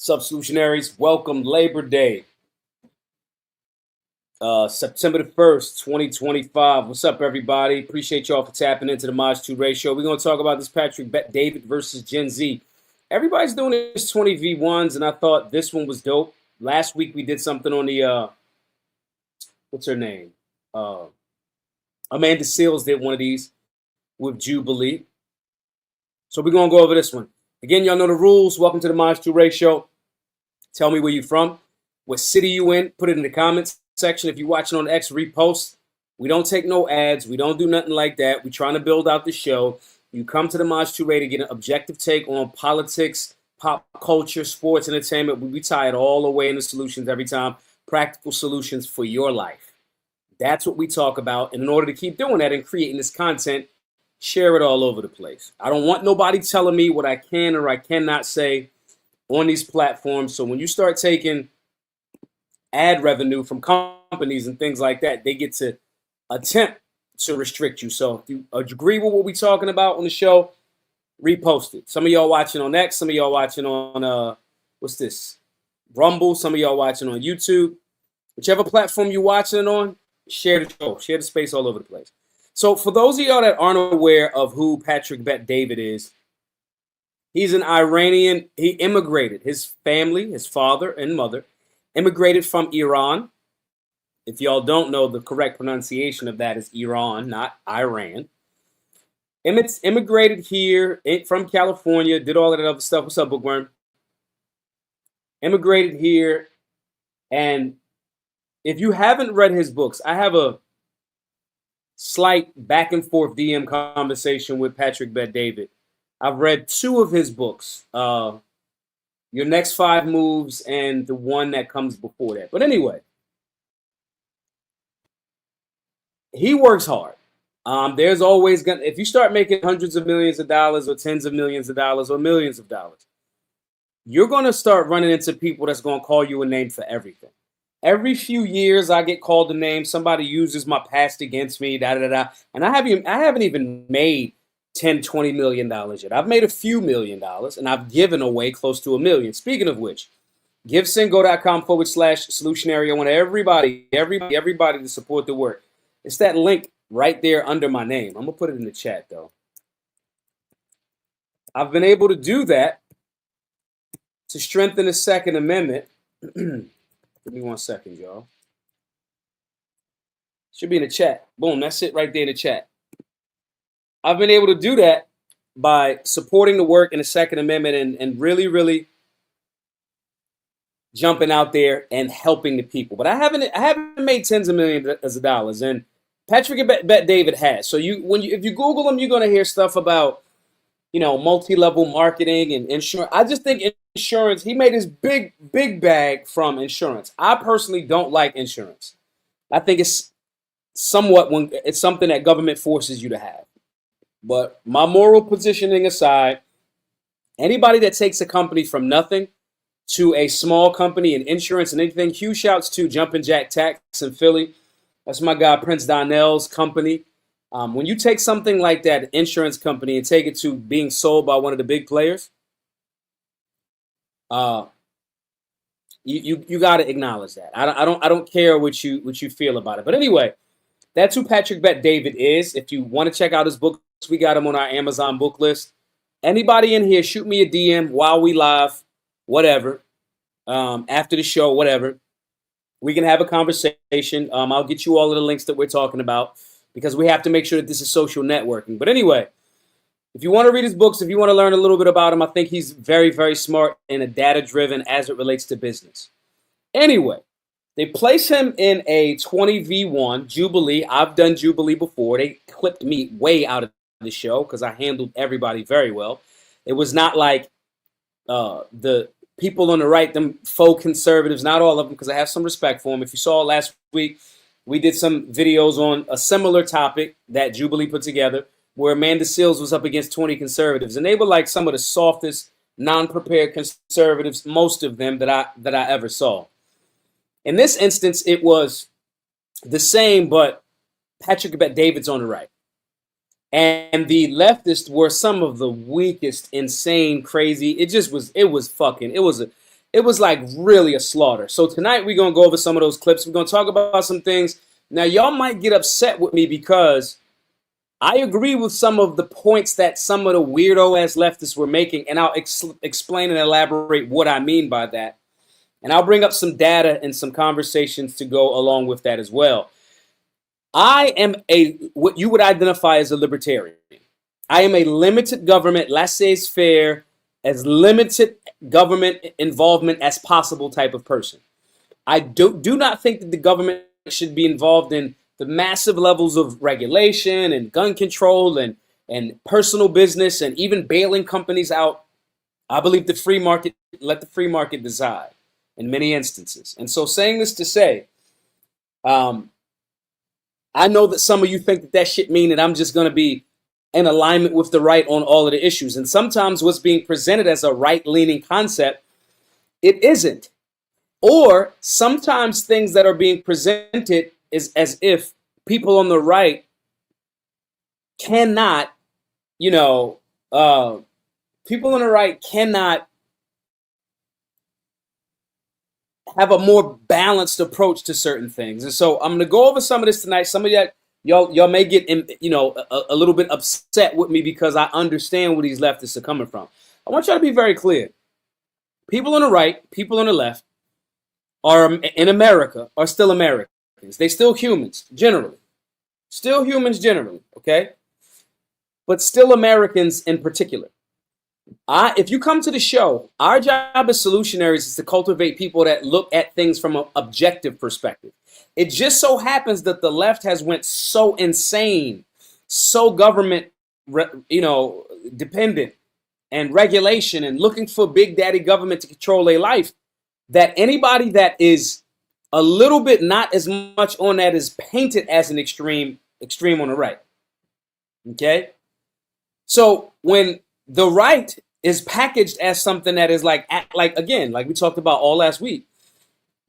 Solutionaries, welcome Labor Day, September the 1st, 2025. What's up, everybody? Appreciate y'all for tapping into the Maj 2 ratio. We're going to talk about this Patrick Bet-David versus Gen Z. Everybody's doing this 20v1s, and I thought this one was dope. Last week, we did something on the, what's her name? Amanda Seales did one of these with Jubilee. So we're going to go over this one. Again, y'all know the rules. Welcome to the Maj 2 ratio. Tell me where you're from, what city you in. Put it in the comments section. If you're watching on X, repost. We don't take no ads. We don't do nothing like that. We're trying to build out the show. You come to the Maj 2 to get an objective take on politics, pop culture, sports, entertainment. We tie it all the way into solutions every time. Practical solutions for your life. That's what we talk about. And in order to keep doing that and creating this content, share it all over the place. I don't want nobody telling me what I can or I cannot say on these platforms. So when you start taking ad revenue from companies and things like that, they get to attempt to restrict you. So if you agree with what we're talking about on the show, repost it. Some of y'all watching on X, some of y'all watching on, what's this? Rumble, some of y'all watching on YouTube. Whichever platform you're watching it on, share the show, share the space all over the place. So for those of y'all that aren't aware of who Patrick Bet-David is, he's an Iranian. He immigrated. His family, his father and mother, immigrated from Iran. If y'all don't know, the correct pronunciation of that is Iran, not Iran. Immigrated here from California, did all of that other stuff. What's up, Bookworm? Immigrated here. And if you haven't read his books, I have a slight back and forth DM conversation with Patrick Bet-David. I've read 2 of his books, Your Next 5 Moves and the one that comes before that. But anyway, he works hard. There's always going to, if you start making hundreds of millions of dollars or tens of millions of dollars or millions of dollars, you're going to start running into people that's going to call you a name for everything. Every few years, I get called a name. Somebody uses my past against me, and I haven't even made $10-20 million yet. I've made a few $1 million, and I've given away close to $1 million. Speaking of which, givesendgo.com/solutionary. I want everybody to support the work. It's that link right there under my name. I'm gonna put it in the chat though. I've been able to do that to strengthen the Second Amendment. Give me 1 second, y'all. Should be in the chat. Boom, that's it right there in the chat. I've been able to do that by supporting the work in the Second Amendment and really, really jumping out there and helping the people. But I haven't made tens of millions of dollars, and Patrick Bet-David has. So if you Google him, you're gonna hear stuff about, multi-level marketing and insurance. I just think insurance, he made his big bag from insurance. I personally don't like insurance. I think it's it's something that government forces you to have. But my moral positioning aside, anybody that takes a company from nothing to a small company in insurance and anything, huge shouts to Jumpin' Jack Tax in Philly. That's my guy Prince Donnell's company. When you take something like that, insurance company, and take it to being sold by one of the big players, you got to acknowledge that. I don't care what you feel about it. But anyway, that's who Patrick Bet-David is. If you want to check out his books, we got him on our Amazon book list. Anybody in here, shoot me a DM while we live, whatever, after the show, whatever. We can have a conversation. I'll get you all of the links that we're talking about because we have to make sure that this is social networking. But anyway, if you want to read his books, if you want to learn a little bit about him, I think he's very, very smart and a data-driven as it relates to business. Anyway, they place him in a 20v1 Jubilee. I've done Jubilee before. They clipped me way out of the show because I handled everybody very well. It was not like the people on the right, them faux conservatives, not all of them, because I have some respect for them. If you saw last week, we did some videos on a similar topic that Jubilee put together where Amanda Seales was up against 20 conservatives. And they were like some of the softest, non-prepared conservatives, most of them that I ever saw. In this instance, it was the same, but Patrick Bet-David's on the right. And the leftists were some of the weakest, insane, crazy. It was it was like really a slaughter. So tonight we're going to go over some of those clips. We're going to talk about some things. Now, y'all might get upset with me because I agree with some of the points that some of the weirdo-ass leftists were making, and I'll explain and elaborate what I mean by that. And I'll bring up some data and some conversations to go along with that as well. I am what you would identify as a libertarian. I am a limited government, laissez-faire, as limited government involvement as possible type of person. I do not think that the government should be involved in the massive levels of regulation and gun control and personal business and even bailing companies out. I believe the free market, let the free market decide in many instances. And so saying this to say, I know that some of you think that shit mean that I'm just going to be in alignment with the right on all of the issues. And sometimes what's being presented as a right-leaning concept, it isn't. Or sometimes things that are being presented is as if people on the right cannot, people on the right cannot have a more balanced approach to certain things. And so I'm going to go over some of this tonight. Some of y'all may get, a little bit upset with me because I understand where these leftists are coming from. I want y'all to be very clear. People on the right, people on the left are in America are still Americans. They still humans, generally. Still humans generally, okay? But still Americans in particular. If you come to the show, our job as solutionaries is to cultivate people that look at things from an objective perspective. It just so happens that the left has went so insane, so government, dependent and regulation and looking for big daddy government to control their life, that anybody that is a little bit not as much on that is painted as an extreme on the right. Okay? So when the right is packaged as something that is like we talked about all last week,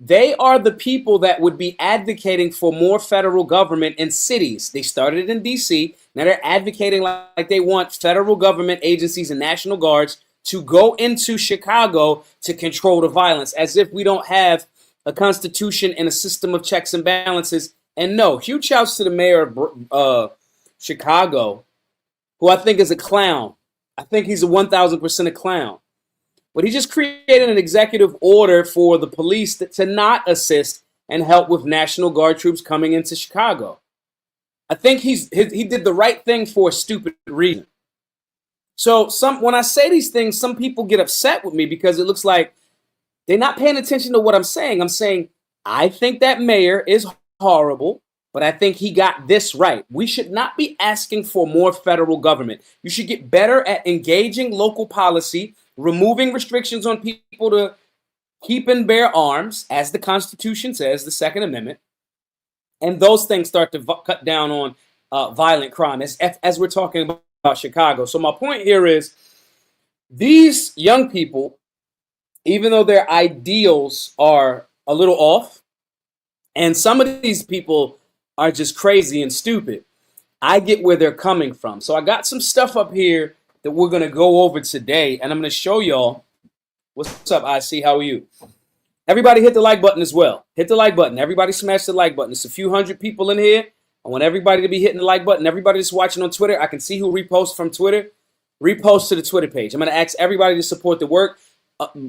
they are the people that would be advocating for more federal government in cities. They started in D.C. Now they're advocating like they want federal government agencies and National Guards to go into Chicago to control the violence, as if we don't have a constitution and a system of checks and balances. And no, huge shouts to the mayor of Chicago, who I think is a clown. I think he's a 1,000% a clown. But he just created an executive order for the police to not assist and help with National Guard troops coming into Chicago. I think he did the right thing for a stupid reason. So when I say these things, some people get upset with me because it looks like they're not paying attention to what I'm saying. I'm saying I think that mayor is horrible, but I think he got this right. We should not be asking for more federal government. You should get better at engaging local policy, removing restrictions on people to keep and bear arms, as the Constitution says, the Second Amendment. And those things start to cut down on violent crime, as we're talking about Chicago. So my point here is these young people, even though their ideals are a little off, and some of these people are just crazy and stupid, I get where they're coming from. So I got some stuff up here that we're going to go over today, and I'm going to show y'all. What's up, IC? How are you? Everybody hit the like button as well. Hit the like button. Everybody smash the like button. It's a few hundred people in here. I want everybody to be hitting the like button. Everybody that's watching on Twitter, I can see who reposts from Twitter. Repost to the Twitter page. I'm going to ask everybody to support the work.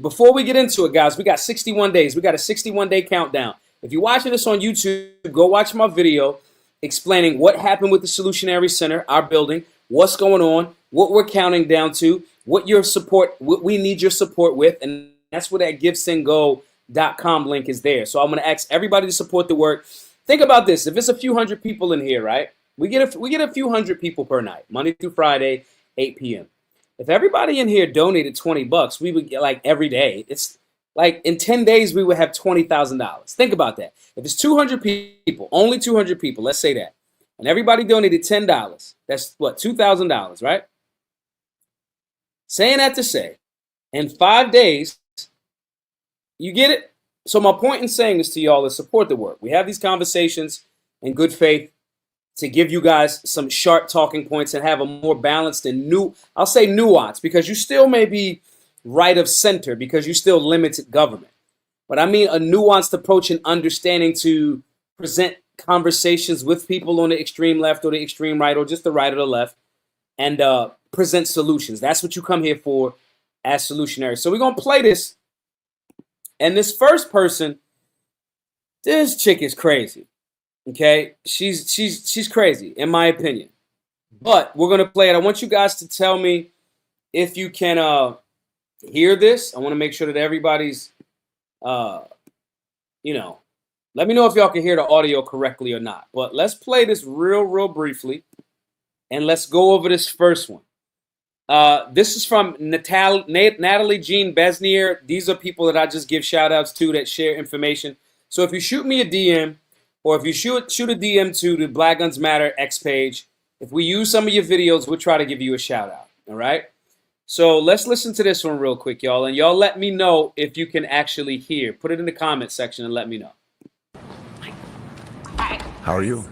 Before we get into it, guys, we got 61 days. We got a 61-day countdown. If you're watching this on YouTube, go watch my video explaining what happened with the Solutionary Center, our building, what's going on, what we're counting down to, what we need your support with, and that's where that givesendgo.com link is there. So I'm going to ask everybody to support the work. Think about this. If it's a few hundred people in here, right? We get a few hundred people per night, Monday through Friday, 8 p.m. If everybody in here donated $20, we would get like every day. It's like in 10 days, we would have $20,000. Think about that. If it's 200 people, only 200 people, let's say that, and everybody donated $10, that's what, $2,000, right? Saying that to say, in 5 days, you get it? So my point in saying this to y'all is support the work. We have these conversations in good faith to give you guys some sharp talking points and have a more balanced and I'll say nuance, because you still may be right of center because you still limited government. But I mean a nuanced approach and understanding to present conversations with people on the extreme left or the extreme right or just the right or the left and present solutions. That's what you come here for as Solutionary. So we're going to play this. And this first person, this chick is crazy. Okay? She's crazy, in my opinion. But we're going to play it. I want you guys to tell me if you can hear this. I want to make sure that everybody's, let me know if y'all can hear the audio correctly or not. But let's play this real briefly. And let's go over this first one. This is from Natalie Jean Besnier. These are people that I just give shout outs to that share information. So if you shoot me a DM or if you shoot a DM to the Black Guns Matter X page, if we use some of your videos, we'll try to give you a shout out. All right. So let's listen to this one real quick, y'all. And y'all let me know if you can actually hear. Put it in the comment section and let me know. Hi. How are you?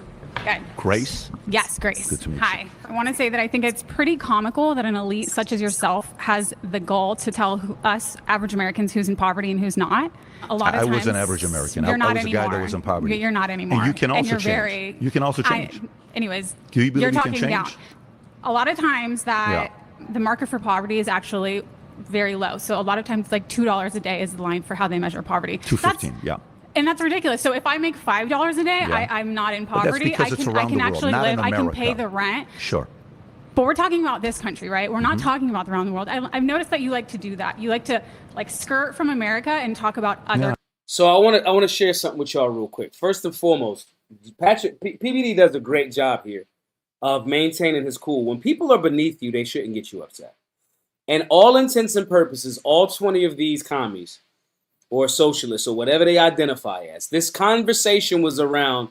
Good. Grace? Yes, Grace. Good to meet you. Hi. I want to say that I think it's pretty comical that an elite such as yourself has the goal to tell us average Americans who's in poverty and who's not. A lot of times, I was an average American. You're I not was anymore. a guy that was in poverty. You're not anymore. And you can also you're change. You can also change. Anyways, Do you believe you're you can talking down. change? A lot of times that the market for poverty is actually very low. So a lot of times like $2 a day is the line for how they measure poverty. $2.15, yeah. And that's ridiculous. So if I make $5 a day, I'm not in poverty. But that's because I can actually live. I can pay America. the rent. Sure. But we're talking about this country, right? We're not talking about around the world. I've noticed that you like to do that. You like to skirt from America and talk about other. So I want to share something with y'all real quick. First and foremost, PBD does a great job here of maintaining his cool. When people are beneath you, they shouldn't get you upset. And all intents and purposes, all 20 of these commies or socialists or whatever they identify as, this conversation was around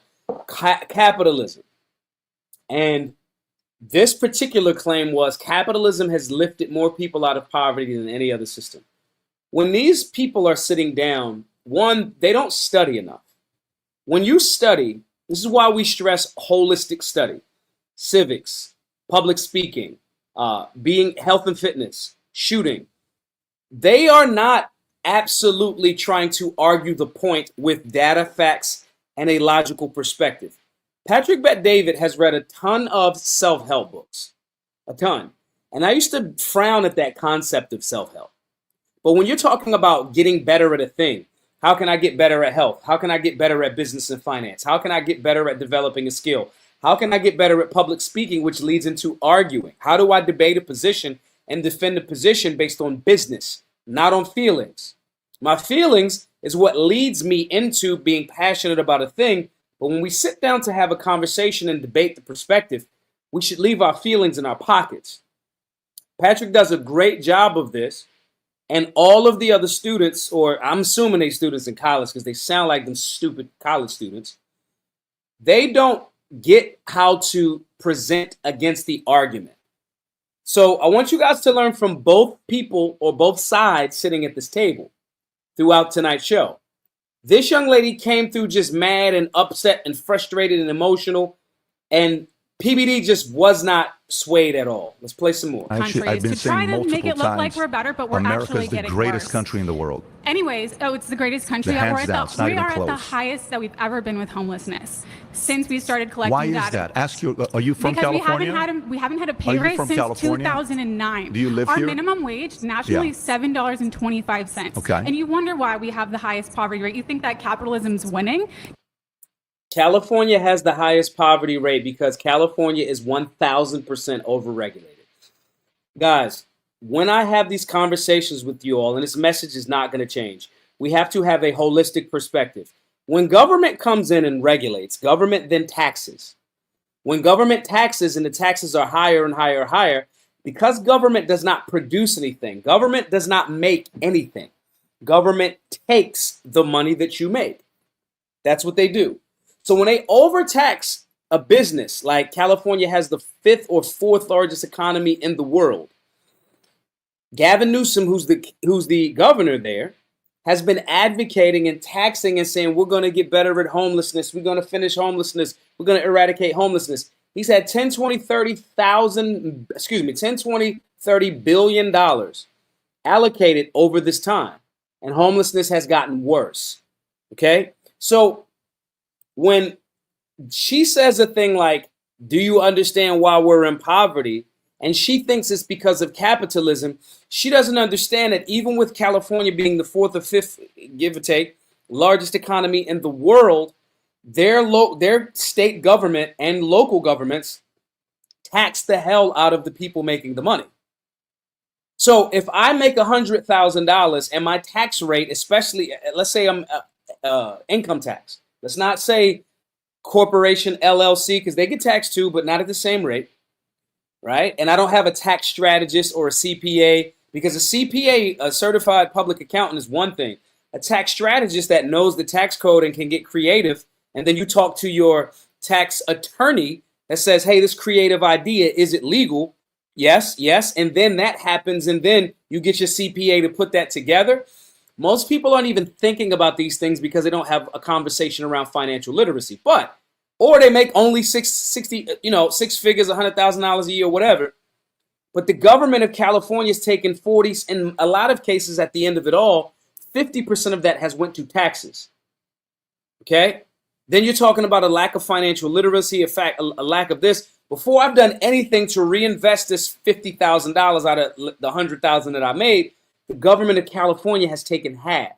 capitalism. And this particular claim was capitalism has lifted more people out of poverty than any other system. When these people are sitting down, one, they don't study enough. When you study, this is why we stress holistic study, civics, public speaking, being health and fitness, shooting. They are not absolutely trying to argue the point with data, facts, and a logical perspective. Patrick Bet-David has read a ton of self-help books, a ton. And I used to frown at that concept of self-help. But when you're talking about getting better at a thing, how can I get better at health? How can I get better at business and finance? How can I get better at developing a skill? How can I get better at public speaking, which leads into arguing? How do I debate a position and defend a position based on business, not on feelings? My feelings is what leads me into being passionate about a thing. But when we sit down to have a conversation and debate the perspective, we should leave our feelings in our pockets. Patrick does a great job of this. And all of the other students, or I'm assuming they students in college because they sound like them stupid college students, they don't get how to present against the argument. So I want you guys to learn from both people or both sides sitting at this table throughout tonight's show. This young lady came through just mad and upset and frustrated and emotional, and PBD just was not swayed at all. Let's play some more. Actually, I've been saying multiple make it look times, like we're better, but we're America's actually the getting greatest worse. country in the world. Anyways, it's the greatest country. Hands down, it's not We even are at the close. highest that we've ever been with homelessness since we started collecting Why data. is that? Ask you, are you from because California? we haven't had a Are pay you raise from since California? 2009. Do you live Our here? minimum wage nationally is $7.25. Okay. And you wonder why we have the highest poverty rate. You think that capitalism's winning? California has the highest poverty rate because California is 1,000% overregulated. Guys, when I have these conversations with you all, and this message is not going to change, we have to have a holistic perspective. When government comes in and regulates, government then taxes. When government taxes and the taxes are higher and higher and higher, because government does not produce anything, government does not make anything. Government takes the money that you make. That's what they do. So when they overtax a business, like California has the 5th or 4th largest economy in the world, Gavin Newsom, who's the governor there, has been advocating and taxing and saying, we're going to get better at homelessness. We're going to finish homelessness. We're going to eradicate homelessness. He's had $10, $20, $30 billion allocated over this time, and homelessness has gotten worse. Okay? So when she says a thing like, do you understand why we're in poverty? And she thinks it's because of capitalism. She doesn't understand that even with California being the fourth or fifth, give or take, largest economy in the world, their state government and local governments tax the hell out of the people making the money. So if I make $100,000 and my tax rate, especially, let's say I'm income tax, let's not say corporation LLC, because they get taxed too, but not at the same rate, right? And I don't have a tax strategist or a CPA, because a CPA, a certified public accountant, is one thing. A tax strategist that knows the tax code and can get creative, and then you talk to your tax attorney that says, hey, this creative idea, is it legal? Yes, yes. And then that happens, and then you get your CPA to put that together. Most people aren't even thinking about these things because they don't have a conversation around financial literacy. Or they make only six figures, $100,000 a year, whatever. But the government of California is taking 40s, in a lot of cases at the end of it all, 50% of that has went to taxes. Okay? Then you're talking about a lack of financial literacy, a lack of this. Before I've done anything to reinvest this $50,000 out of the $100,000 that I made, the government of California has taken half.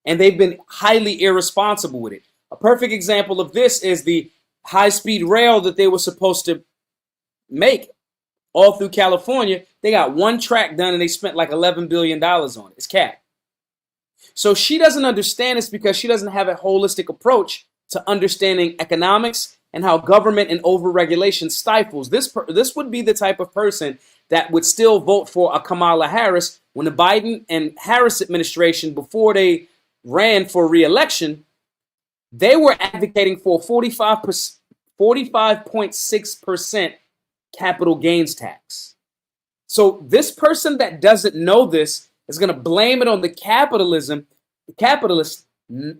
And they've been highly irresponsible with it. A perfect example of this is the high-speed rail that they were supposed to make all through California. They got one track done and they spent like $11 billion on it. It's capped. So she doesn't understand this because she doesn't have a holistic approach to understanding economics and how government and overregulation stifles. This would be the type of person that would still vote for a Kamala Harris when the Biden and Harris administration, before they ran for re-election, they were advocating for 45.6% capital gains tax. So this person that doesn't know this is going to blame it on the capitalist,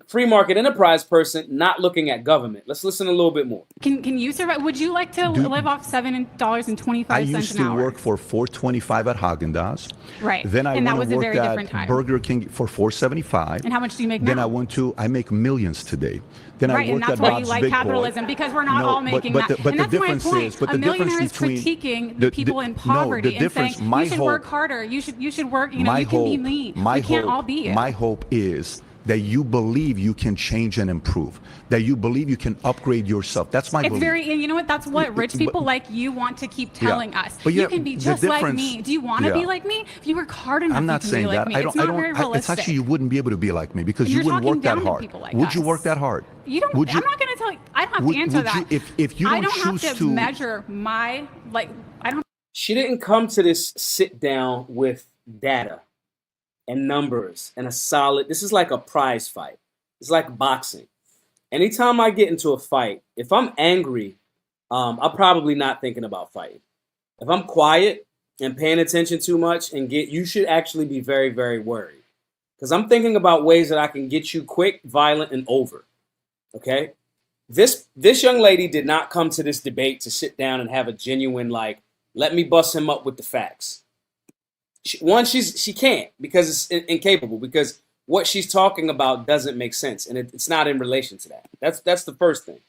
free market enterprise person not looking at government. Let's listen a little bit more. Can you survive? Would you like to live off $7.25 I an used to hour? work for $4.25 at Haagen-Dazs. Right. Then I and that went was and a worked very at different time. Burger King for $4.75. And how much do you make now? Then I make millions today. Then right, I worked and that's at why Bob's you like Big capitalism, Boy. because we're not all making that. But and the that's difference my point. is, but a the millionaire difference is between critiquing the people in poverty and saying you should work harder. You should work. You can be me. We can't all be it. My hope is that you believe you can change and improve, that you believe you can upgrade yourself. That's my belief. And you know what? That's what rich people like you want to keep telling us. But you can be just like me. Do you want to be like me? If you work hard enough, I'm not you can saying be that. like me. It's not very realistic. It's actually, you wouldn't be able to be like me because you wouldn't work that hard. Would you work that hard? You don't. I'm not going to tell you. I don't have to answer that. If you don't have choose to measure my I don't. She didn't come to this sit down with data and numbers and a solid. This is like a prize fight. It's like boxing. Anytime I get into a fight, if I'm angry, I'm probably not thinking about fighting. If I'm quiet and paying attention too much you should actually be very, very worried. Because I'm thinking about ways that I can get you quick, violent, and over. Okay? This young lady did not come to this debate to sit down and have a genuine, let me bust him up with the facts. She can't because it's incapable, because what she's talking about doesn't make sense, and it's not in relation to that. That's the first thing.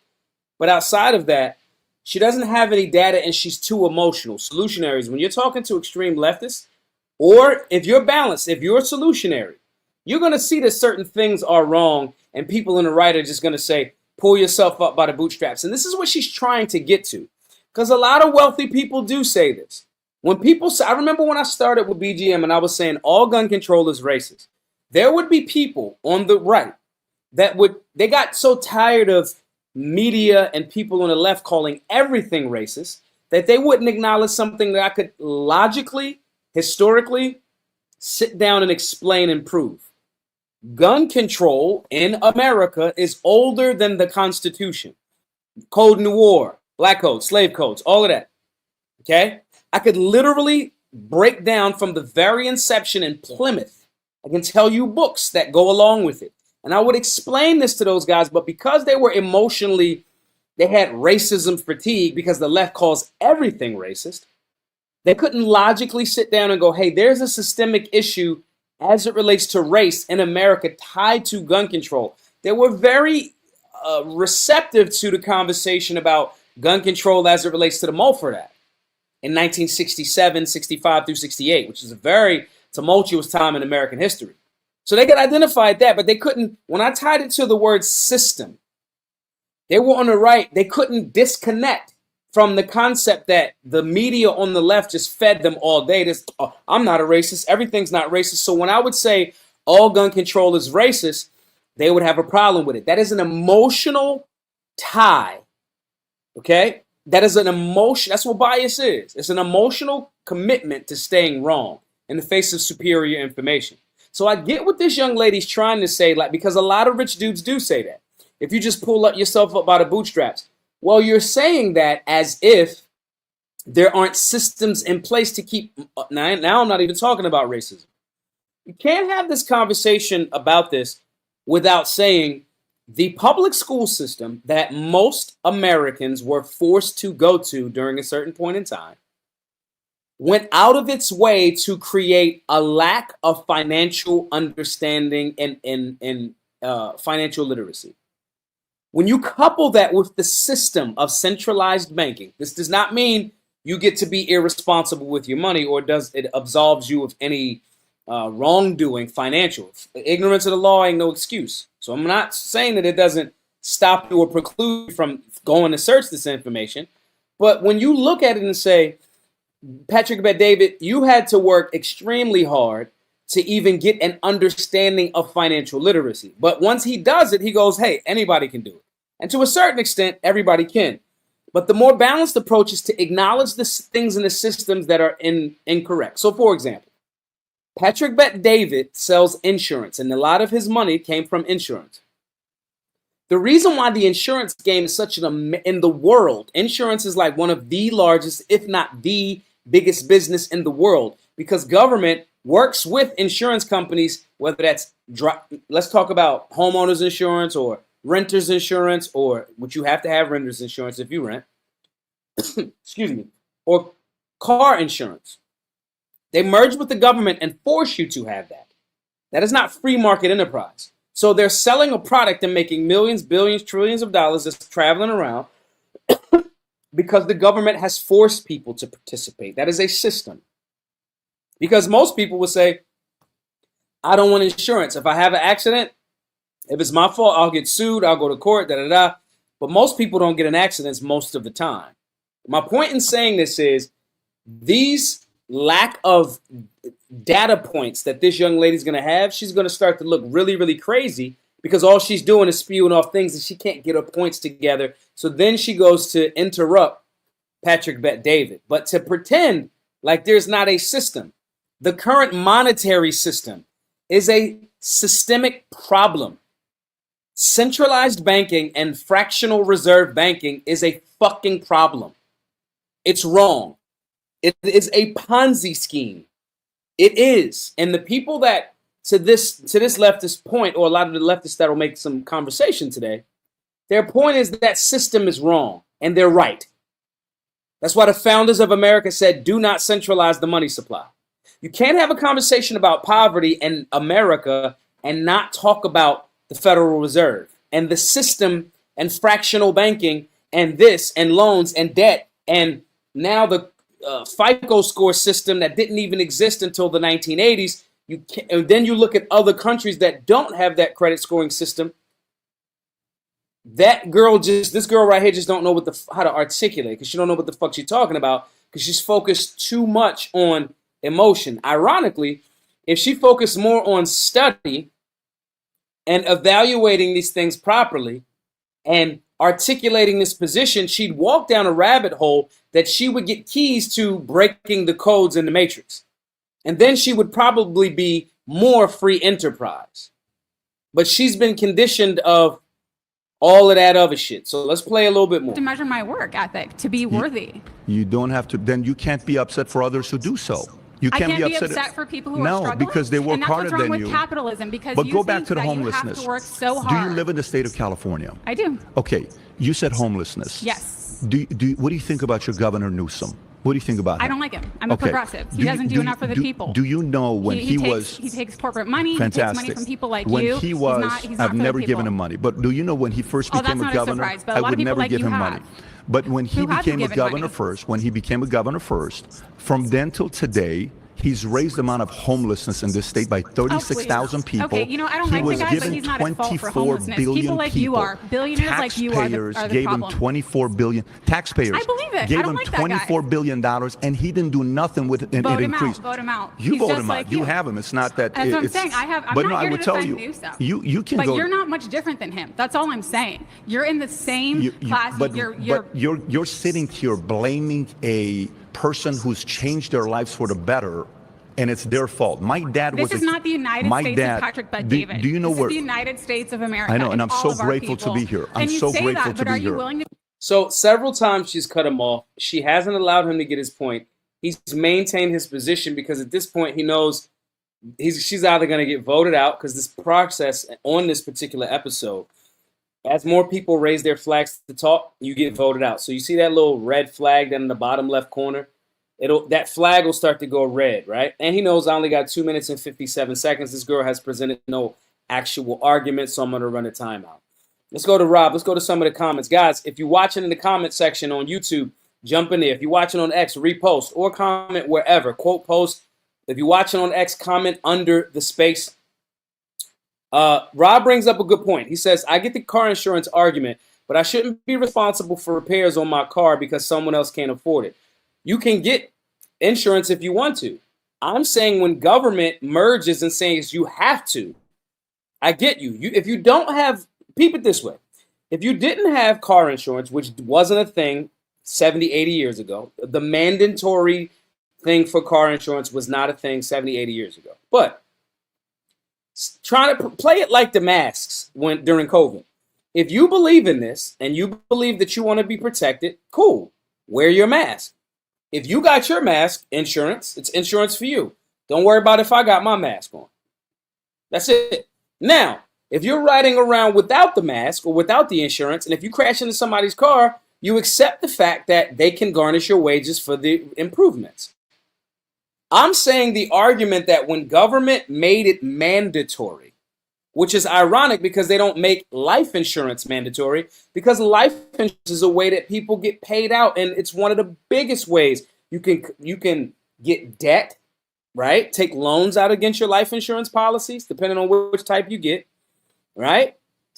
But outside of that, she doesn't have any data, and she's too emotional. Solutionaries, when you're talking to extreme leftists, or if you're balanced, if you're a solutionary, you're going to see that certain things are wrong, and people in the right are just going to say, pull yourself up by the bootstraps. And this is what she's trying to get to, because a lot of wealthy people do say this. When people say, I remember when I started with BGM and I was saying all gun control is racist. There would be people on the right they got so tired of media and people on the left calling everything racist that they wouldn't acknowledge something that I could logically, historically, sit down and explain and prove. Gun control in America is older than the Constitution. Code Noir, Black Codes, slave codes, all of that. Okay? I could literally break down from the very inception in Plymouth. I can tell you books that go along with it. And I would explain this to those guys, but because they were they had racism fatigue because the left calls everything racist, They couldn't logically sit down and go, hey, there's a systemic issue as it relates to race in America tied to gun control. They were very receptive to the conversation about gun control as it relates to the Mulford Act in 1967, 65 through 68, which is a very tumultuous time in American history. So they could identify that, but they couldn't, when I tied it to the word system, they were on the right, they couldn't disconnect from the concept that the media on the left just fed them all day. This, oh, I'm not a racist, everything's not racist. So when I would say all gun control is racist, they would have a problem with it. That is an emotional tie, okay? That is an emotion, that's what bias is. It's an emotional commitment to staying wrong in the face of superior information. So I get what this young lady's trying to say, like, because a lot of rich dudes do say that. If you just pull up yourself up by the bootstraps, well, you're saying that as if there aren't systems in place to keep, now I'm not even talking about racism. You can't have this conversation about this without saying the public school system that most Americans were forced to go to during a certain point in time went out of its way to create a lack of financial understanding and financial literacy. When you couple that with the system of centralized banking, this does not mean you get to be irresponsible with your money or does it absolves you of any wrongdoing financial. Ignorance of the law ain't no excuse. So I'm not saying that it doesn't stop you or preclude you from going to search this information. But when you look at it and say, Patrick Bet-David, you had to work extremely hard to even get an understanding of financial literacy. But once he does it, he goes, hey, anybody can do it. And to a certain extent, everybody can. But the more balanced approach is to acknowledge the things in the systems that are incorrect. So, for example, Patrick Bet-David sells insurance, and a lot of his money came from insurance. The reason why the insurance game is such in the world, insurance is like one of the largest, if not the biggest business in the world, because government works with insurance companies, whether that's, let's talk about homeowners insurance or renters insurance, or which you have to have renters insurance if you rent, excuse me, or car insurance. They merge with the government and force you to have that. That is not free market enterprise. So they're selling a product and making millions, billions, trillions of dollars that's traveling around because the government has forced people to participate. That is a system. Because most people will say, I don't want insurance. If I have an accident, if it's my fault, I'll get sued, I'll go to court, da-da-da. But most people don't get in accidents most of the time. My point in saying this is these lack of data points that this young lady's going to have, she's going to start to look really, really crazy because all she's doing is spewing off things that she can't get her points together. So then she goes to interrupt Patrick Bet-David. But to pretend like there's not a system, the current monetary system is a systemic problem. Centralized banking and fractional reserve banking is a fucking problem. It's wrong. It is a Ponzi scheme. It is. And the people that to this leftist point, or a lot of the leftists that will make some conversation today, their point is that system is wrong and they're right. That's why the founders of America said, do not centralize the money supply. You can't have a conversation about poverty in America and not talk about the Federal Reserve and the system and fractional banking and this and loans and debt and now the FICO score system that didn't even exist until the 1980s. And then you look at other countries that don't have that credit scoring system. This girl right here just don't know how to articulate because she don't know what the fuck she's talking about because she's focused too much on emotion. Ironically, if she focused more on study and evaluating these things properly and articulating this position, she'd walk down a rabbit hole that she would get keys to breaking the codes in the matrix. And then she would probably be more free enterprise. But she's been conditioned of all of that other shit. So let's play a little bit more. To measure my work ethic, to be worthy. You don't have to, then you can't be upset for others who do so. You can't be upset for people who are struggling. No, because they work harder than you. And that's what's wrong with capitalism, because but you go back to the that homelessness. You have to work so hard. Do you live in the state of California? I do. Okay, you said homelessness. Yes. What do you think about your Governor Newsom? What do you think about him? I don't like him. I'm a progressive. He doesn't do enough for the people. Do you know when he takes corporate money, fantastic. He takes money from people like when you. He was, he's not I've never given him money. But do you know when he first became a governor, surprise, but a lot I would of people never like give you him have. money. But when he became a governor first, from then till today, he's raised the amount of homelessness in this state by 36,000 people. Okay, you know, I don't like the guy, but he's not at fault for homelessness. People like you are. Billionaires like you are the problem. Gave him 24 billion. Taxpayers I believe it. gave I don't him like that guy. $24 billion, and he didn't do nothing with it. And it increased. Vote him out. You vote him out. You have him. It's not that. That's what I'm saying. I'm but not no, here I would to tell defend you. Newsom. You can but go. But you're not much different than him. That's all I'm saying. You're in the same class. But you're sitting here blaming a person who's changed their lives for the better. And it's their fault. My dad was. This is not the United States of Patrick Bet David. Do you know this where? This is the United States of America. I know, and I'm so grateful to be here. I'm and you so say grateful that, to but are be you here. willing to? So several times she's cut him off. She hasn't allowed him to get his point. He's maintained his position because at this point he knows she's either going to get voted out because this process on this particular episode, as more people raise their flags to talk, you get voted out. So you see that little red flag down in the bottom left corner? That flag will start to go red, right? And he knows I only got 2 minutes and 57 seconds. This girl has presented no actual argument, so I'm going to run a timeout. Let's go to Rob. Let's go to some of the comments. Guys, if you're watching in the comment section on YouTube, jump in there. If you're watching on X, repost or comment wherever. Quote, post. If you're watching on X, comment under the space. Rob brings up a good point. He says, I get the car insurance argument, but I shouldn't be responsible for repairs on my car because someone else can't afford it. You can get insurance if you want to. I'm saying when government merges and says you have to, I get you. If you don't have, peep it this way. If you didn't have car insurance, which wasn't a thing 70, 80 years ago, the mandatory thing for car insurance was not a thing 70, 80 years ago. But trying to play it like the masks during COVID. If you believe in this and you believe that you want to be protected, cool. Wear your mask. If you got your mask insurance, it's insurance for you. Don't worry about if I got my mask on. That's it. Now, if you're riding around without the mask or without the insurance, and if you crash into somebody's car, you accept the fact that they can garnish your wages for the improvements. I'm saying the argument that when government made it mandatory, which is ironic because they don't make life insurance mandatory, because life insurance is a way that people get paid out, and it's one of the biggest ways you can get debt, right? Take loans out against your life insurance policies, depending on which type you get, right?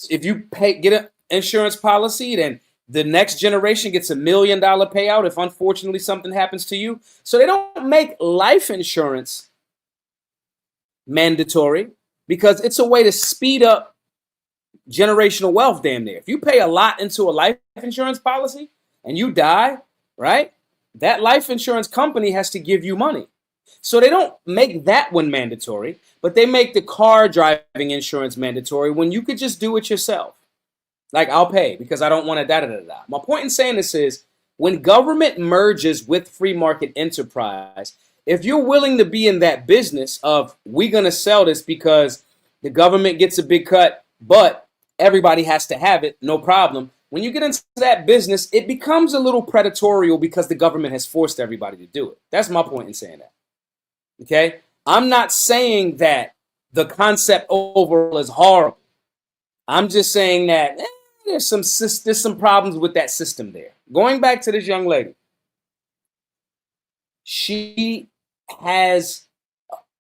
If you get an insurance policy, then the next generation gets $1 million payout if unfortunately something happens to you. So they don't make life insurance mandatory, because it's a way to speed up generational wealth damn near. If you pay a lot into a life insurance policy and you die, right, that life insurance company has to give you money. So they don't make that one mandatory, but they make the car driving insurance mandatory when you could just do it yourself. Like, I'll pay because I don't want to da-da-da-da. My point in saying this is when government merges with free market enterprise, if you're willing to be in that business of we're going to sell this because the government gets a big cut, but everybody has to have it, no problem. When you get into that business, it becomes a little predatorial because the government has forced everybody to do it. That's my point in saying that. Okay? I'm not saying that the concept overall is horrible. I'm just saying that there's some problems with that system there. Going back to this young lady. She has,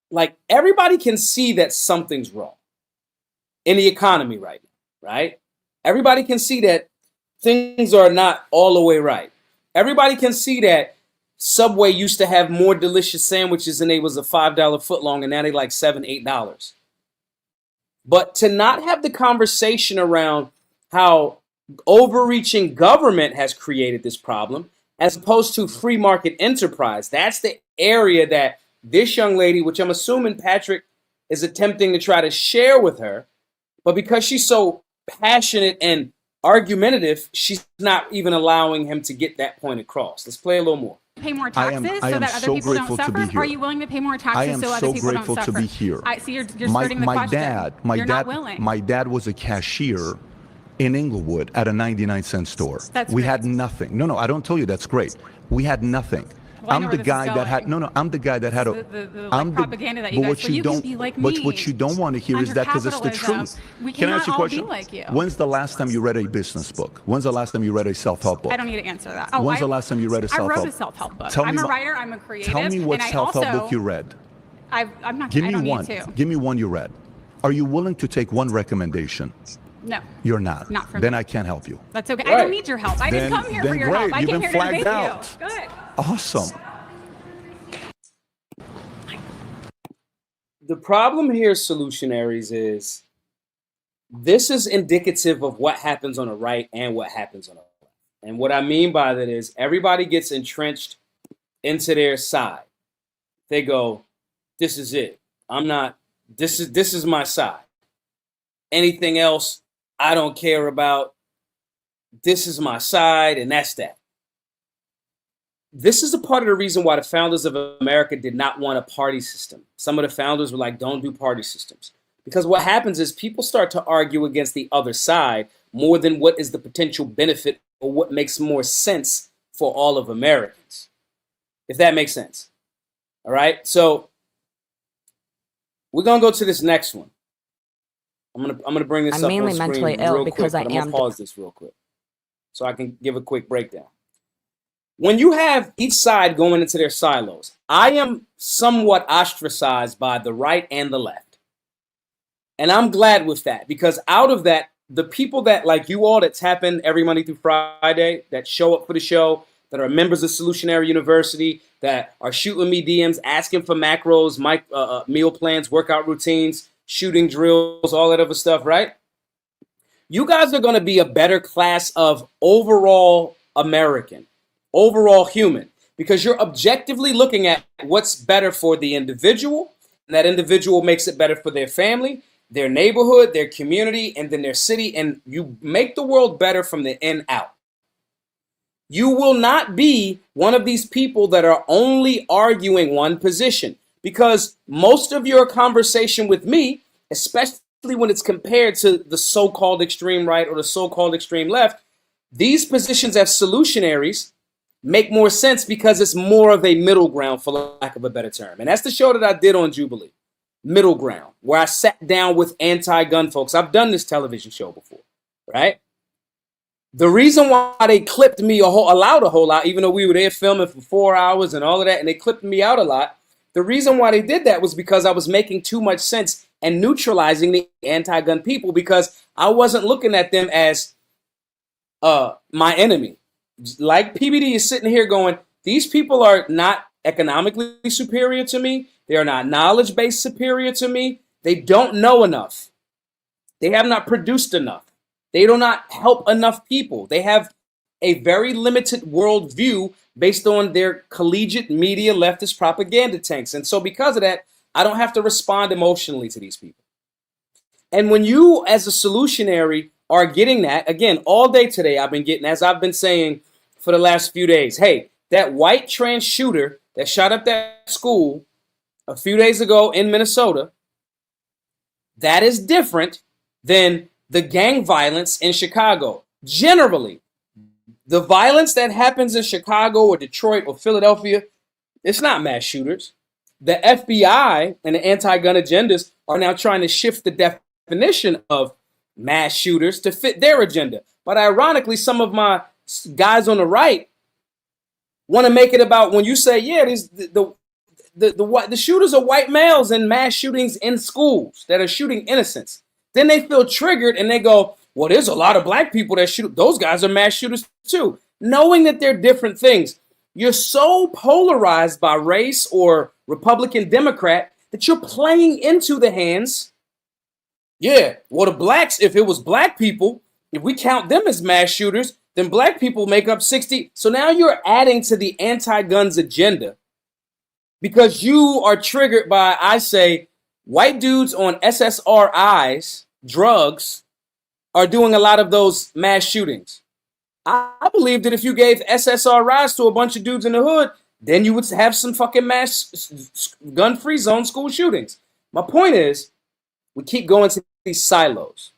like, everybody can see that something's wrong in the economy right now, right? Everybody can see that things are not all the way right. Everybody can see that Subway used to have more delicious sandwiches and they was a $5 footlong, and now they like $7, $8. But to not have the conversation around how overreaching government has created this problem, as opposed to free market enterprise, that's the area that this young lady, which I'm assuming Patrick is attempting to try to share with her, but because she's so passionate and argumentative, she's not even allowing him to get that point across. Let's play a little more. Pay more taxes so that other people don't suffer? Are you willing to pay more taxes so other people don't suffer? I am so grateful to be here. I see you're skirting the question. You're not willing. My dad was a cashier in Inglewood at a 99-cent store. That's we great. had nothing. No, I don't tell you that's great. We had nothing. Well, I'm the guy that had I'm the guy that had a like propaganda that you guys. You can be like me. But what you don't want to hear is that because it's the truth. We Can I ask you a all question? be like you. When's the last time you read a business book? When's the last time you read a self-help book? I don't need to answer that. When's the last time you read a self-help? I wrote a self-help book. I'm a writer. I'm a creative. Tell me what self-help book you read. I'm not. Give me I don't one. Need to. Give me one you read. Are you willing to take one recommendation? No. You're not. Not for me. Then I can't help you. That's okay. Right. I don't need your help. I didn't come here for your help. I came here to debate you. Good. Awesome. The problem here, Solutionaries, is this is indicative of what happens on the right and what happens on the left. And what I mean by that is everybody gets entrenched into their side. They go, this is it. I'm not, this is my side. Anything else, I don't care about. This is my side, and that's that. This is a part of the reason why the founders of America did not want a party system. Some of the founders were like, don't do party systems. Because what happens is people start to argue against the other side more than what is the potential benefit or what makes more sense for all of Americans. If that makes sense. All right. So we're going to go to this next one. I'm gonna bring this up on screen real quick. I'm mainly mentally ill because I am. I'm going to pause this real quick so I can give a quick breakdown. When you have each side going into their silos, I am somewhat ostracized by the right and the left. And I'm glad with that because out of that, the people that like you all that tap in every Monday through Friday, that show up for the show, that are members of Solutionary University, that are shooting me DMs, asking for macros, meal plans, workout routines, shooting drills, all that other stuff, right? You guys are going to be a better class of overall American. Overall human, because you're objectively looking at what's better for the individual, and that individual makes it better for their family, their neighborhood, their community, and then their city, and you make the world better from the in out. You will not be one of these people that are only arguing one position, because most of your conversation with me, especially when it's compared to the so-called extreme right or the so-called extreme left, these positions as solutionaries make more sense because it's more of a middle ground, for lack of a better term. And that's the show that I did on Jubilee, Middle Ground, where I sat down with anti-gun folks. I've done this television show before, right? The reason why they clipped me allowed a whole lot, even though we were there filming for 4 hours and all of that, and they clipped me out a lot, the reason why they did that was because I was making too much sense and neutralizing the anti-gun people because I wasn't looking at them as my enemy. Like PBD is sitting here going, these people are not economically superior to me. They are not knowledge-based superior to me. They don't know enough. They have not produced enough. They do not help enough people. They have a very limited worldview based on their collegiate media leftist propaganda tanks. And so because of that, I don't have to respond emotionally to these people. And when you, as a solutionary, are getting that, again, all day today, I've been getting, as I've been saying for the last few days, hey, that white trans shooter that shot up that school a few days ago in Minnesota, that is different than the gang violence in Chicago. Generally, the violence that happens in Chicago or Detroit or Philadelphia, it's not mass shooters. The FBI and the anti-gun agendas are now trying to shift the definition of mass shooters to fit their agenda. But ironically, some of my guys on the right want to make it about when you say, yeah, the shooters are white males in mass shootings in schools that are shooting innocents. Then they feel triggered and they go, well, there's a lot of black people that shoot. Those guys are mass shooters too. Knowing that they're different things. You're so polarized by race or Republican Democrat that you're playing into the hands. Yeah, well, the blacks, if it was black people, if we count them as mass shooters, then black people make up 60. So now you're adding to the anti-guns agenda because you are triggered by, I say, white dudes on SSRIs, drugs, are doing a lot of those mass shootings. I believe that if you gave SSRIs to a bunch of dudes in the hood, then you would have some fucking mass gun-free zone school shootings. My point is, we keep going to these silos.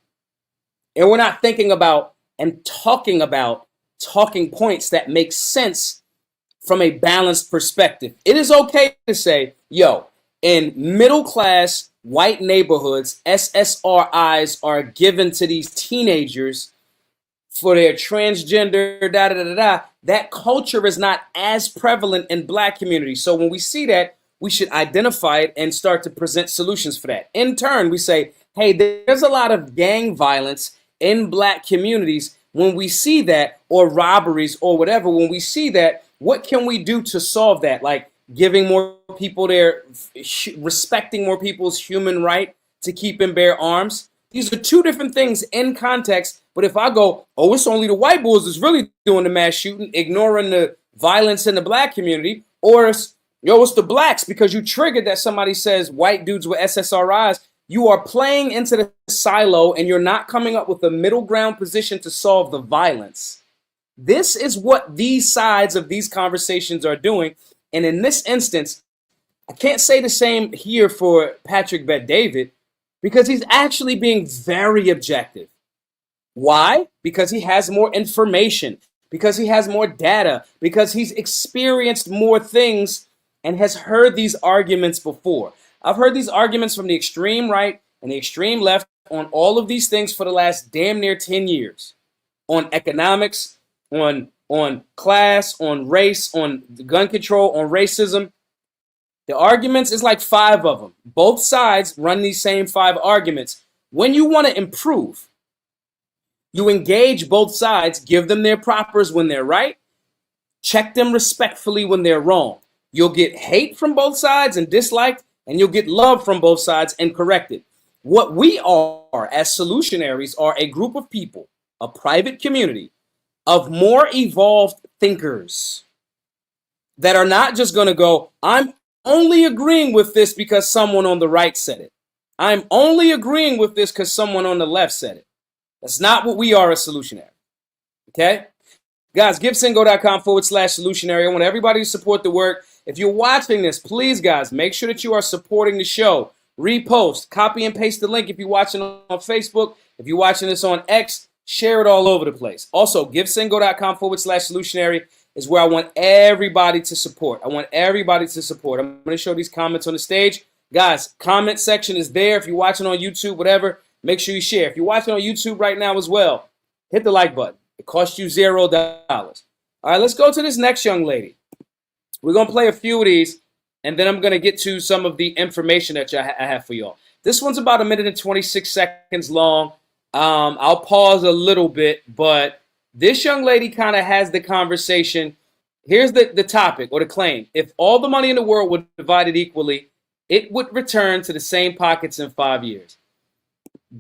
And we're not thinking about and talking about talking points that make sense from a balanced perspective. It is okay to say, yo, in middle class white neighborhoods, SSRIs are given to these teenagers for their transgender, da da da da. That culture is not as prevalent in black communities. So when we see that, we should identify it and start to present solutions for that. In turn, we say, hey, there's a lot of gang violence in black communities. When we see that, or robberies or whatever, when we see that, what can we do to solve that? Like giving more people respecting more people's human right to keep and bear arms. These are two different things in context. But if I go, oh, it's only the white boys that's really doing the mass shooting, ignoring the violence in the black community, or it's, yo, it's the blacks because you triggered that somebody says white dudes with SSRIs, you are playing into the silo and you're not coming up with a middle ground position to solve the violence. This is what these sides of these conversations are doing. And in this instance, I can't say the same here for Patrick Bet-David because he's actually being very objective. Why? Because he has more information, because he has more data, because he's experienced more things and has heard these arguments before. I've heard these arguments from the extreme right and the extreme left on all of these things for the last damn near 10 years. On economics, on class, on race, on gun control, on racism. The arguments is like 5 of them. Both sides run these same 5 arguments. When you want to improve, you engage both sides, give them their propers when they're right, check them respectfully when they're wrong. You'll get hate from both sides and disliked, and you'll get love from both sides and corrected. What we are as solutionaries are a group of people, a private community of more evolved thinkers that are not just going to go, I'm only agreeing with this because someone on the right said it. I'm only agreeing with this because someone on the left said it. That's not what we are as solutionary. Okay? Guys, givesingo.com/solutionary. I want everybody to support the work. If you're watching this, please, guys, make sure that you are supporting the show. Repost, copy and paste the link if you're watching on Facebook. If you're watching this on X, share it all over the place. Also, givesingo.com/solutionary is where I want everybody to support. I want everybody to support. I'm going to show these comments on the stage. Guys, comment section is there. If you're watching on YouTube, whatever, make sure you share. If you're watching on YouTube right now as well, hit the like button. It costs you $0. All right, let's go to this next young lady. We're going to play a few of these, and then I'm going to get to some of the information that I have for y'all. This one's about 1 minute and 26 seconds long. I'll pause a little bit, but this young lady kind of has the conversation. Here's the topic or the claim. If all the money in the world were divided equally, it would return to the same pockets in 5 years.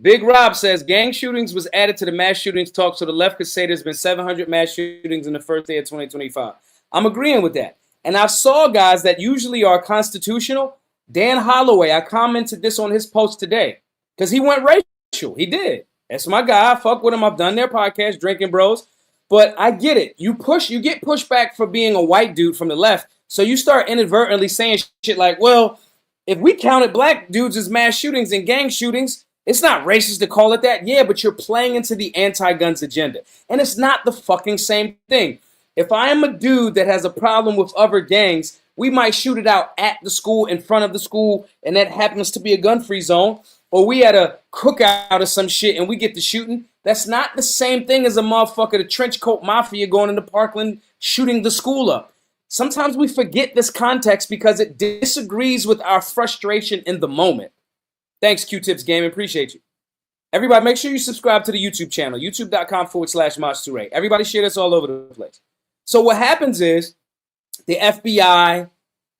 Big Rob says gang shootings was added to the mass shootings talk so the left could say there's been 700 mass shootings in the first day of 2025. I'm agreeing with that. And I saw guys that usually are constitutional. Dan Holloway, I commented this on his post today because he went racial. He did. That's my guy. I fuck with him. I've done their podcast, Drinking Bros. But I get it. You get pushback for being a white dude from the left. So you start inadvertently saying shit like, well, if we counted black dudes as mass shootings and gang shootings, it's not racist to call it that. Yeah, but you're playing into the anti-guns agenda. And it's not the fucking same thing. If I am a dude that has a problem with other gangs, we might shoot it out at the school, in front of the school, and that happens to be a gun-free zone. Or we had a cookout or some shit and we get to shooting. That's not the same thing as a motherfucker, the trench coat mafia going into Parkland shooting the school up. Sometimes we forget this context because it disagrees with our frustration in the moment. Thanks, Q-Tips Gaming. Appreciate you. Everybody, make sure you subscribe to the YouTube channel, youtube.com/Maj2Ray. Everybody share this all over the place. So what happens is the FBI,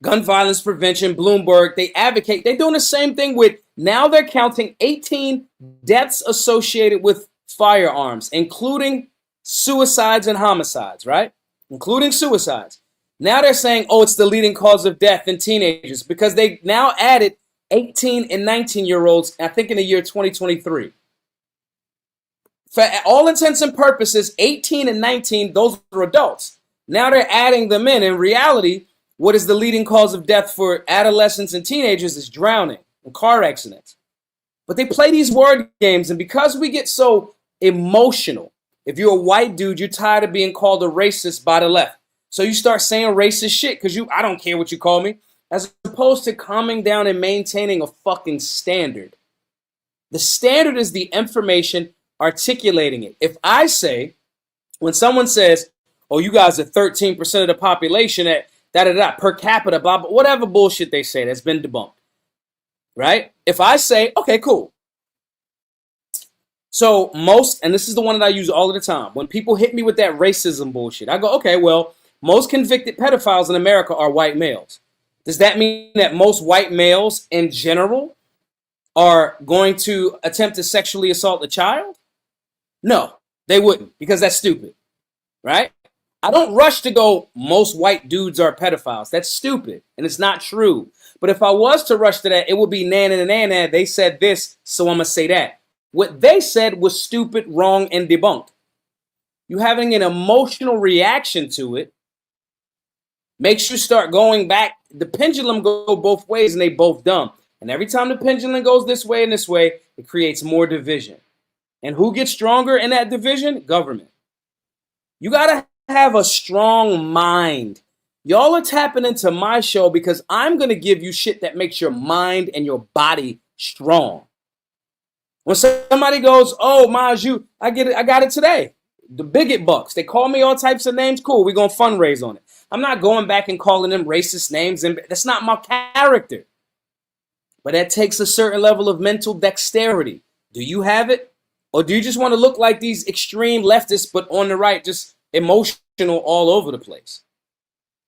gun violence prevention, Bloomberg, they advocate. They're doing the same thing with, now they're counting 18 deaths associated with firearms, including suicides and homicides, right? Including suicides. Now they're saying, oh, it's the leading cause of death in teenagers because they now added 18 and 19-year-olds, I think in the year 2023. For all intents and purposes, 18 and 19, those are adults. Now they're adding them in. In reality, what is the leading cause of death for adolescents and teenagers is drowning and car accidents. But they play these word games, and because we get so emotional, if you're a white dude, you're tired of being called a racist by the left. So you start saying racist shit because I don't care what you call me, as opposed to calming down and maintaining a fucking standard. The standard is the information articulating it. If I say, when someone says, oh, you guys are 13% of the population at per capita, blah, blah, whatever bullshit they say that's been debunked, right? If I say, okay, cool. So and this is the one that I use all of the time, when people hit me with that racism bullshit, I go, okay, well, most convicted pedophiles in America are white males. Does that mean that most white males in general are going to attempt to sexually assault a child? No, they wouldn't, because that's stupid, right? I don't rush to go, most white dudes are pedophiles. That's stupid, and it's not true. But if I was to rush to that, it would be na. They said this, so I'm going to say that. What they said was stupid, wrong, and debunked. You having an emotional reaction to it makes you start going back. The pendulum go both ways, and they both dumb. And every time the pendulum goes this way and this way, it creates more division. And who gets stronger in that division? Government. You got to have a strong mind. Y'all are tapping into my show because I'm going to give you shit that makes your mind and your body strong. When somebody goes, oh, Maju, I get it. I got it today. The bigot bucks. They call me all types of names. Cool. We're going to fundraise on it. I'm not going back and calling them racist names. And that's not my character. But that takes a certain level of mental dexterity. Do you have it? Or do you just want to look like these extreme leftists, but on the right, just emotional all over the place?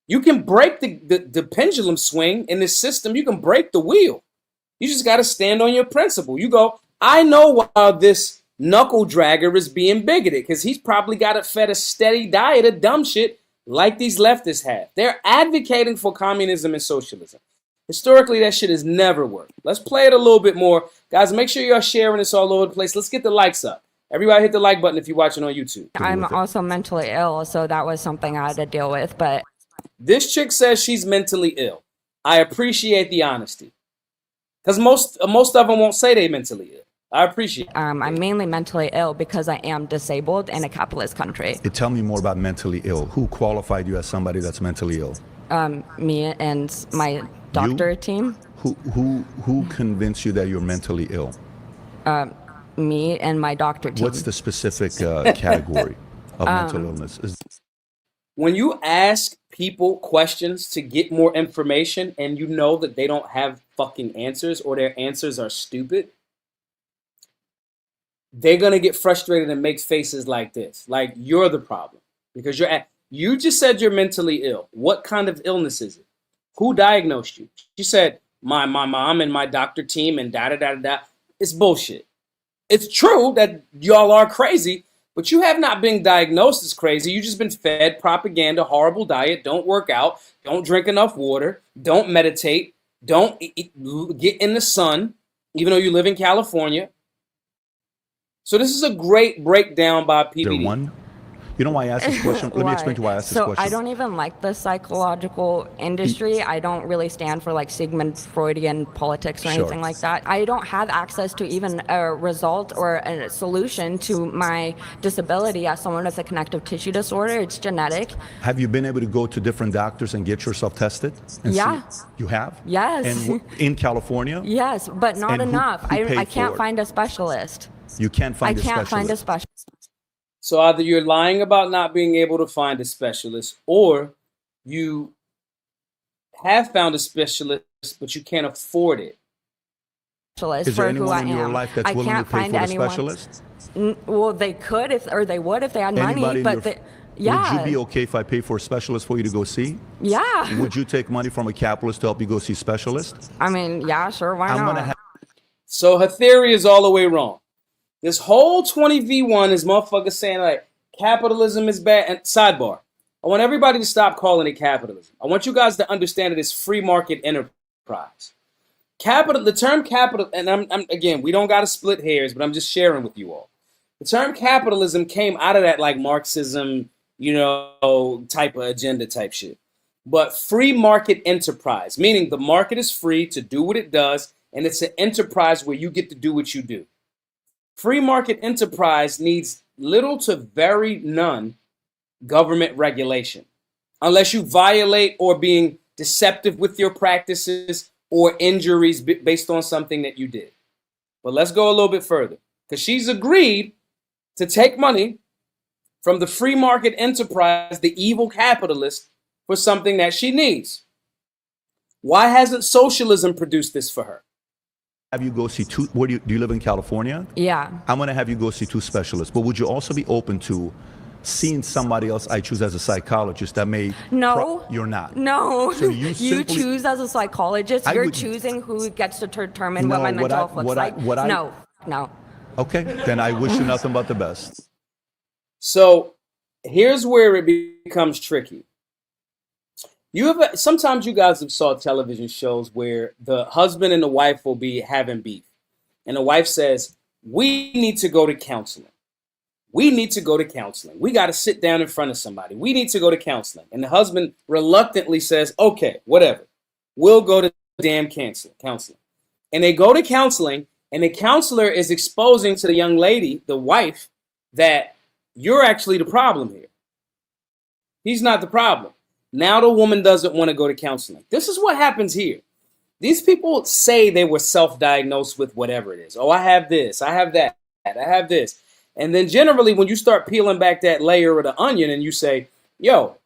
You can break the pendulum swing in this system. You can break the wheel. You just got to stand on your principle. You go, I know why this knuckle dragger is being bigoted, because he's probably got it fed a steady diet of dumb shit like these leftists have. They're advocating for communism and socialism. Historically, that shit has never worked. Let's play it a little bit more. Guys, make sure you're sharing this all over the place. Let's get the likes up. Everybody hit the like button if you're watching on YouTube. I'm also mentally ill, so that was something I had to deal with. But this chick says she's mentally ill. I appreciate the honesty, because most of them won't say they're mentally ill. I appreciate it. I'm mainly mentally ill because I am disabled in a capitalist country. Tell me more about mentally ill. Who qualified you as somebody that's mentally ill? Me and my doctor team. Who convinced you that you're mentally ill? Me and my doctor team. What's the specific category of mental illness? When you ask people questions to get more information and you know that they don't have fucking answers, or their answers are stupid, they're going to get frustrated and make faces like this. Like you're the problem, because you just said you're mentally ill. What kind of illness is it? Who diagnosed you? She said, my mom and my doctor team and da-da-da-da-da. It's bullshit. It's true that y'all are crazy, but you have not been diagnosed as crazy. You've just been fed propaganda, horrible diet, don't work out, don't drink enough water, don't meditate, don't get in the sun, even though you live in California. So this is a great breakdown by PBD. You know why I asked this question? Let me explain to why I asked this question. So I don't even like the psychological industry. I don't really stand for like Sigmund Freudian politics or anything like that. I don't have access to even a result or a solution to my disability as someone with a connective tissue disorder. It's genetic. Have you been able to go to different doctors and get yourself tested? Yeah. See? You have? Yes. And in California? Yes, but not enough. Who I can't find a specialist. You can't find a specialist? I can't find a specialist. So either you're lying about not being able to find a specialist, or you have found a specialist, but you can't afford it. Is there anyone in your life that's willing to pay for a specialist? Well, they could they would if they had money, but yeah. Would you be okay if I pay for a specialist for you to go see? Yeah. Would you take money from a capitalist to help you go see specialists? I mean, yeah, sure, why not? So her theory is all the way wrong. This whole 20v1 is motherfuckers saying like capitalism is bad. And sidebar, I want everybody to stop calling it capitalism. I want you guys to understand it as free market enterprise. The term capital, and I'm again, we don't got to split hairs, but I'm just sharing with you all. The term capitalism came out of that like Marxism, type of agenda type shit. But free market enterprise, meaning the market is free to do what it does, and it's an enterprise where you get to do what you do. Free market enterprise needs little to very none government regulation. unless you violate or being deceptive with your practices or injuries based on something that you did. But let's go a little bit further, because she's agreed to take money from the free market enterprise, the evil capitalist, for something that she needs. Why hasn't socialism produced this for her? Have you go see two, do you live in California? Yeah. I'm going to have you go see two specialists, but would you also be open to seeing somebody else I choose as a psychologist that may... No. You're not. No. So you choose as a psychologist. You're choosing who gets to determine what my mental health looks like. No. Okay, then I wish you nothing but the best. So here's where it becomes tricky. Sometimes you guys have saw television shows where the husband and the wife will be having beef. And the wife says, we need to go to counseling. We need to go to counseling. We got to sit down in front of somebody. We need to go to counseling. And the husband reluctantly says, okay, whatever. We'll go to damn counseling. And they go to counseling, and the counselor is exposing to the young lady, the wife, that you're actually the problem here. He's not the problem. Now the woman doesn't want to go to counseling. This is what happens here. These people say they were self-diagnosed with whatever it is. Oh, I have this. I have that. I have this. And then generally when you start peeling back that layer of the onion and you say, yo,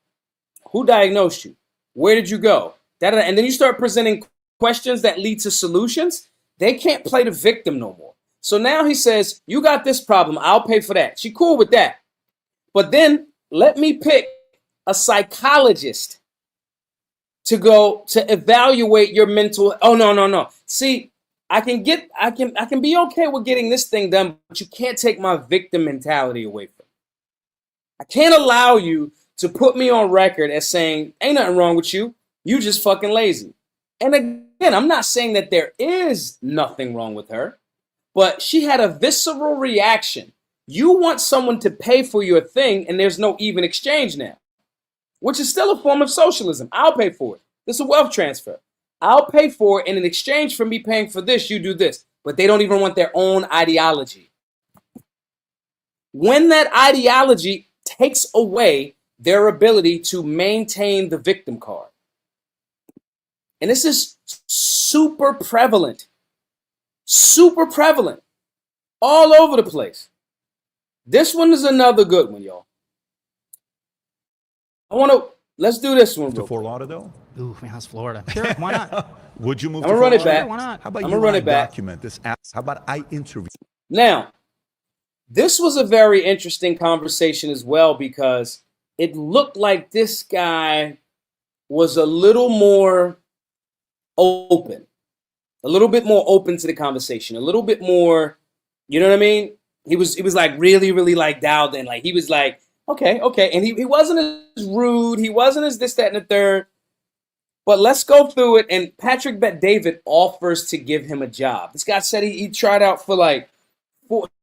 who diagnosed you? Where did you go? And then you start presenting questions that lead to solutions. They can't play the victim no more. So now he says, you got this problem. I'll pay for that. She cool with that. But then let me pick a psychologist to go to evaluate your mental. Oh, no. See, I can be okay with getting this thing done, but you can't take my victim mentality away from me. I can't allow you to put me on record as saying, ain't nothing wrong with you. You just fucking lazy. And again, I'm not saying that there is nothing wrong with her, but she had a visceral reaction. You want someone to pay for your thing, and there's no even exchange now, which is still a form of socialism. I'll pay for it. This is a wealth transfer. I'll pay for it, and in exchange for me paying for this, you do this. But they don't even want their own ideology. When that ideology takes away their ability to maintain the victim card. And this is super prevalent all over the place. This one is another good one, y'all. Let's do this one. To Fort Lauderdale? Ooh, man, that's Florida. Sure, why not? Would you move I'm to gonna run Fort it back. Sure, why not? How about I'm you gonna run it back. document this? How about I interview? Now, this was a very interesting conversation as well, because it looked like this guy was a little more open, a little bit more open to the conversation, a little bit more, you know what I mean? He was like really, really like dialed in. Like he was like, okay. And he wasn't as rude. He wasn't as this, that, and the third. But let's go through it. And Patrick Bet-David offers to give him a job. This guy said he tried out for like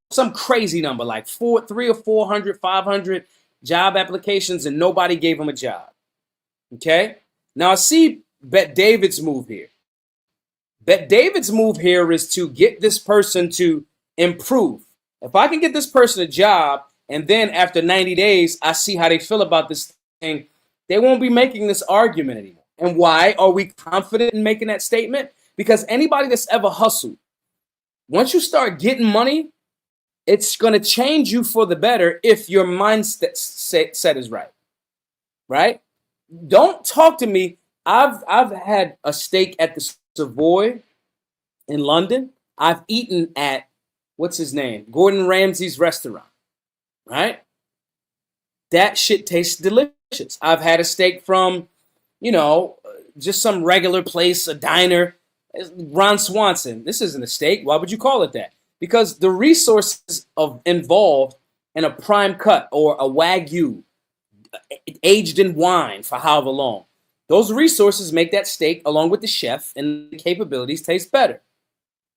some crazy number, like 300 or 400, 500 job applications, and nobody gave him a job. Okay? Now I see Bet-David's move here. Bet-David's move here is to get this person to improve. If I can get this person a job, and then after 90 days, I see how they feel about this thing, they won't be making this argument anymore. And why are we confident in making that statement? Because anybody that's ever hustled, once you start getting money, it's going to change you for the better if your mindset set is right. Right? Don't talk to me. I've had a steak at the Savoy in London. I've eaten at, what's his name? Gordon Ramsay's restaurant. Right? That shit tastes delicious. I've had a steak from, just some regular place, a diner. Ron Swanson. This isn't a steak. Why would you call it that? Because the resources involved in a prime cut or a Wagyu aged in wine for however long, those resources make that steak, along with the chef and the capabilities, taste better.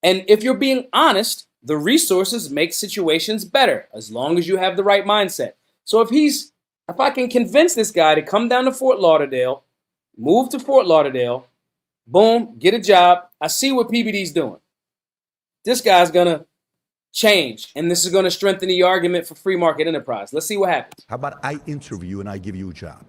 And if you're being honest, the resources make situations better as long as you have the right mindset. So if I can convince this guy to come down to Fort Lauderdale, move to Fort Lauderdale, boom, get a job. I see what PBD's doing. This guy's going to change, and this is going to strengthen the argument for free market enterprise. Let's see what happens. How about I interview you and I give you a job?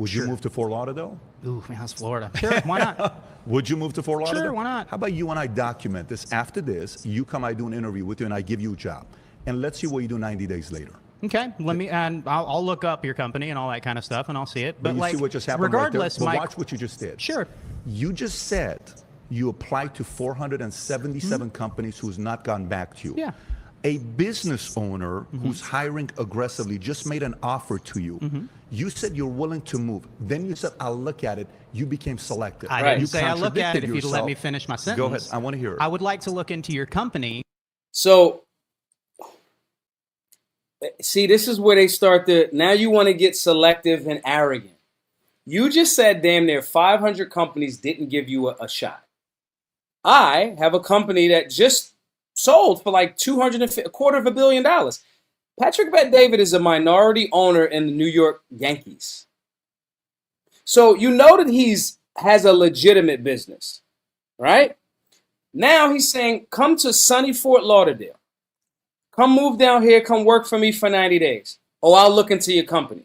Would you move to Fort Lauderdale? Ooh, man, that's Florida. Sure, why not? Would you move to Fort Lauderdale? Sure, why not? How about you and I document this? After this, you come, I do an interview with you, and I give you a job. And let's see what you do 90 days later. Okay, and I'll look up your company and all that kind of stuff, and I'll see it. But you like, see what just happened regardless, right there? But Mike, watch what you just did. Sure. You just said you applied to 477 companies who's not gotten back to you. Yeah. A business owner who's hiring aggressively just made an offer to you. You said you're willing to move. Then you said, I'll look at it. You became selective. I didn't say I look at it if you'd let me finish my sentence. Go ahead. I want to hear it. I would like to look into your company. So, see, this is where they start to, now you want to get selective and arrogant. You just said damn near 500 companies didn't give you a shot. I have a company that just sold for like $250 million. Patrick Bet-David is a minority owner in the New York Yankees. So you know that has a legitimate business, right? Now he's saying, come to sunny Fort Lauderdale. Come move down here. Come work for me for 90 days. Oh, I'll look into your company.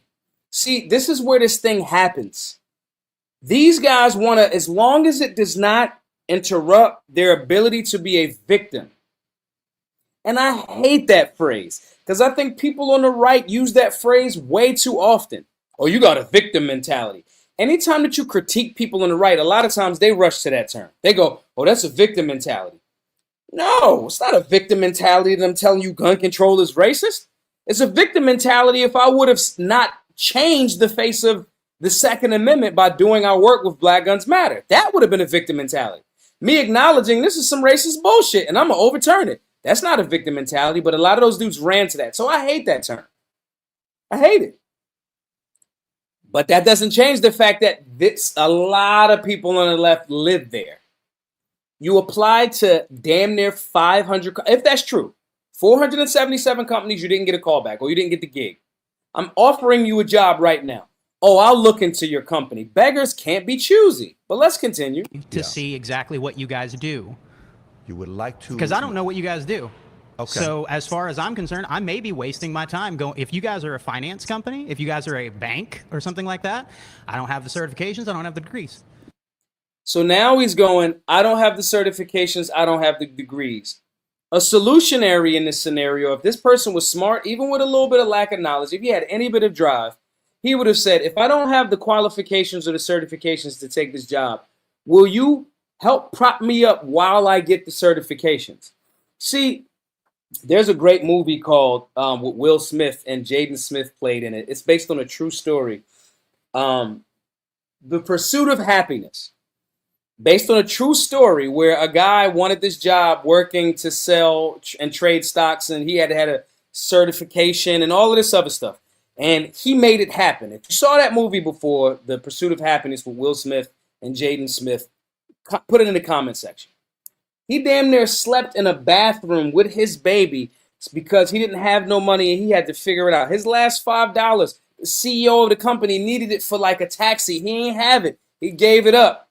See, this is where this thing happens. These guys want to, as long as it does not interrupt their ability to be a victim. And I hate that phrase because I think people on the right use that phrase way too often. Oh, you got a victim mentality. Anytime that you critique people on the right, a lot of times they rush to that term. They go, oh, that's a victim mentality. No, it's not a victim mentality that I'm telling you gun control is racist. It's a victim mentality if I would have not changed the face of the Second Amendment by doing our work with Black Guns Matter. That would have been a victim mentality. Me acknowledging this is some racist bullshit and I'm going to overturn it. That's not a victim mentality, but a lot of those dudes ran to that. So I hate that term. I hate it. But that doesn't change the fact that a lot of people on the left live there. You applied to damn near 500, if that's true, 477 companies, you didn't get a call back or you didn't get the gig. I'm offering you a job right now. Oh, I'll look into your company. Beggars can't be choosy. But let's continue. To see exactly what you guys do. You would like to. Because I don't know what you guys do. Okay. So as far as I'm concerned, I may be wasting my time going. If you guys are a finance company, if you guys are a bank or something like that, I don't have the certifications. I don't have the degrees. So now he's going, I don't have the certifications. I don't have the degrees. A solutionary in this scenario, if this person was smart, even with a little bit of lack of knowledge, if he had any bit of drive, he would have said, if I don't have the qualifications or the certifications to take this job, will you help prop me up while I get the certifications? See, there's a great movie called with Will Smith and Jaden Smith played in it. It's based on a true story. The Pursuit of Happiness. Based on a true story where a guy wanted this job working to sell and trade stocks, and he had a certification and all of this other stuff. And he made it happen. If you saw that movie before, The Pursuit of Happiness with Will Smith and Jaden Smith, put it in the comment section. He damn near slept in a bathroom with his baby because he didn't have no money and he had to figure it out. His last $5, the CEO of the company needed it for like a taxi. He ain't have it. He gave it up.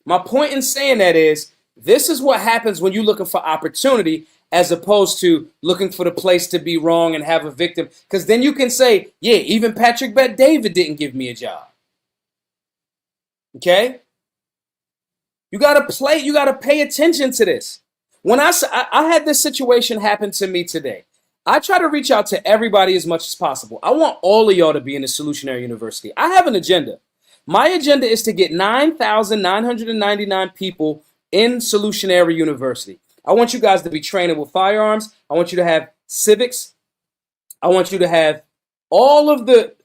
My point in saying that is, this is what happens when you're looking for opportunity as opposed to looking for the place to be wrong and have a victim. Because then you can say, yeah, even Patrick Bet-David didn't give me a job. Okay? You got to pay attention to this. When I had this situation happen to me today, I try to reach out to everybody as much as possible. I want all of y'all to be in the Solutionary University. I have an agenda. My agenda is to get 9,999 people in Solutionary University. I want you guys to be trained with firearms. I want you to have civics. I want you to have all of the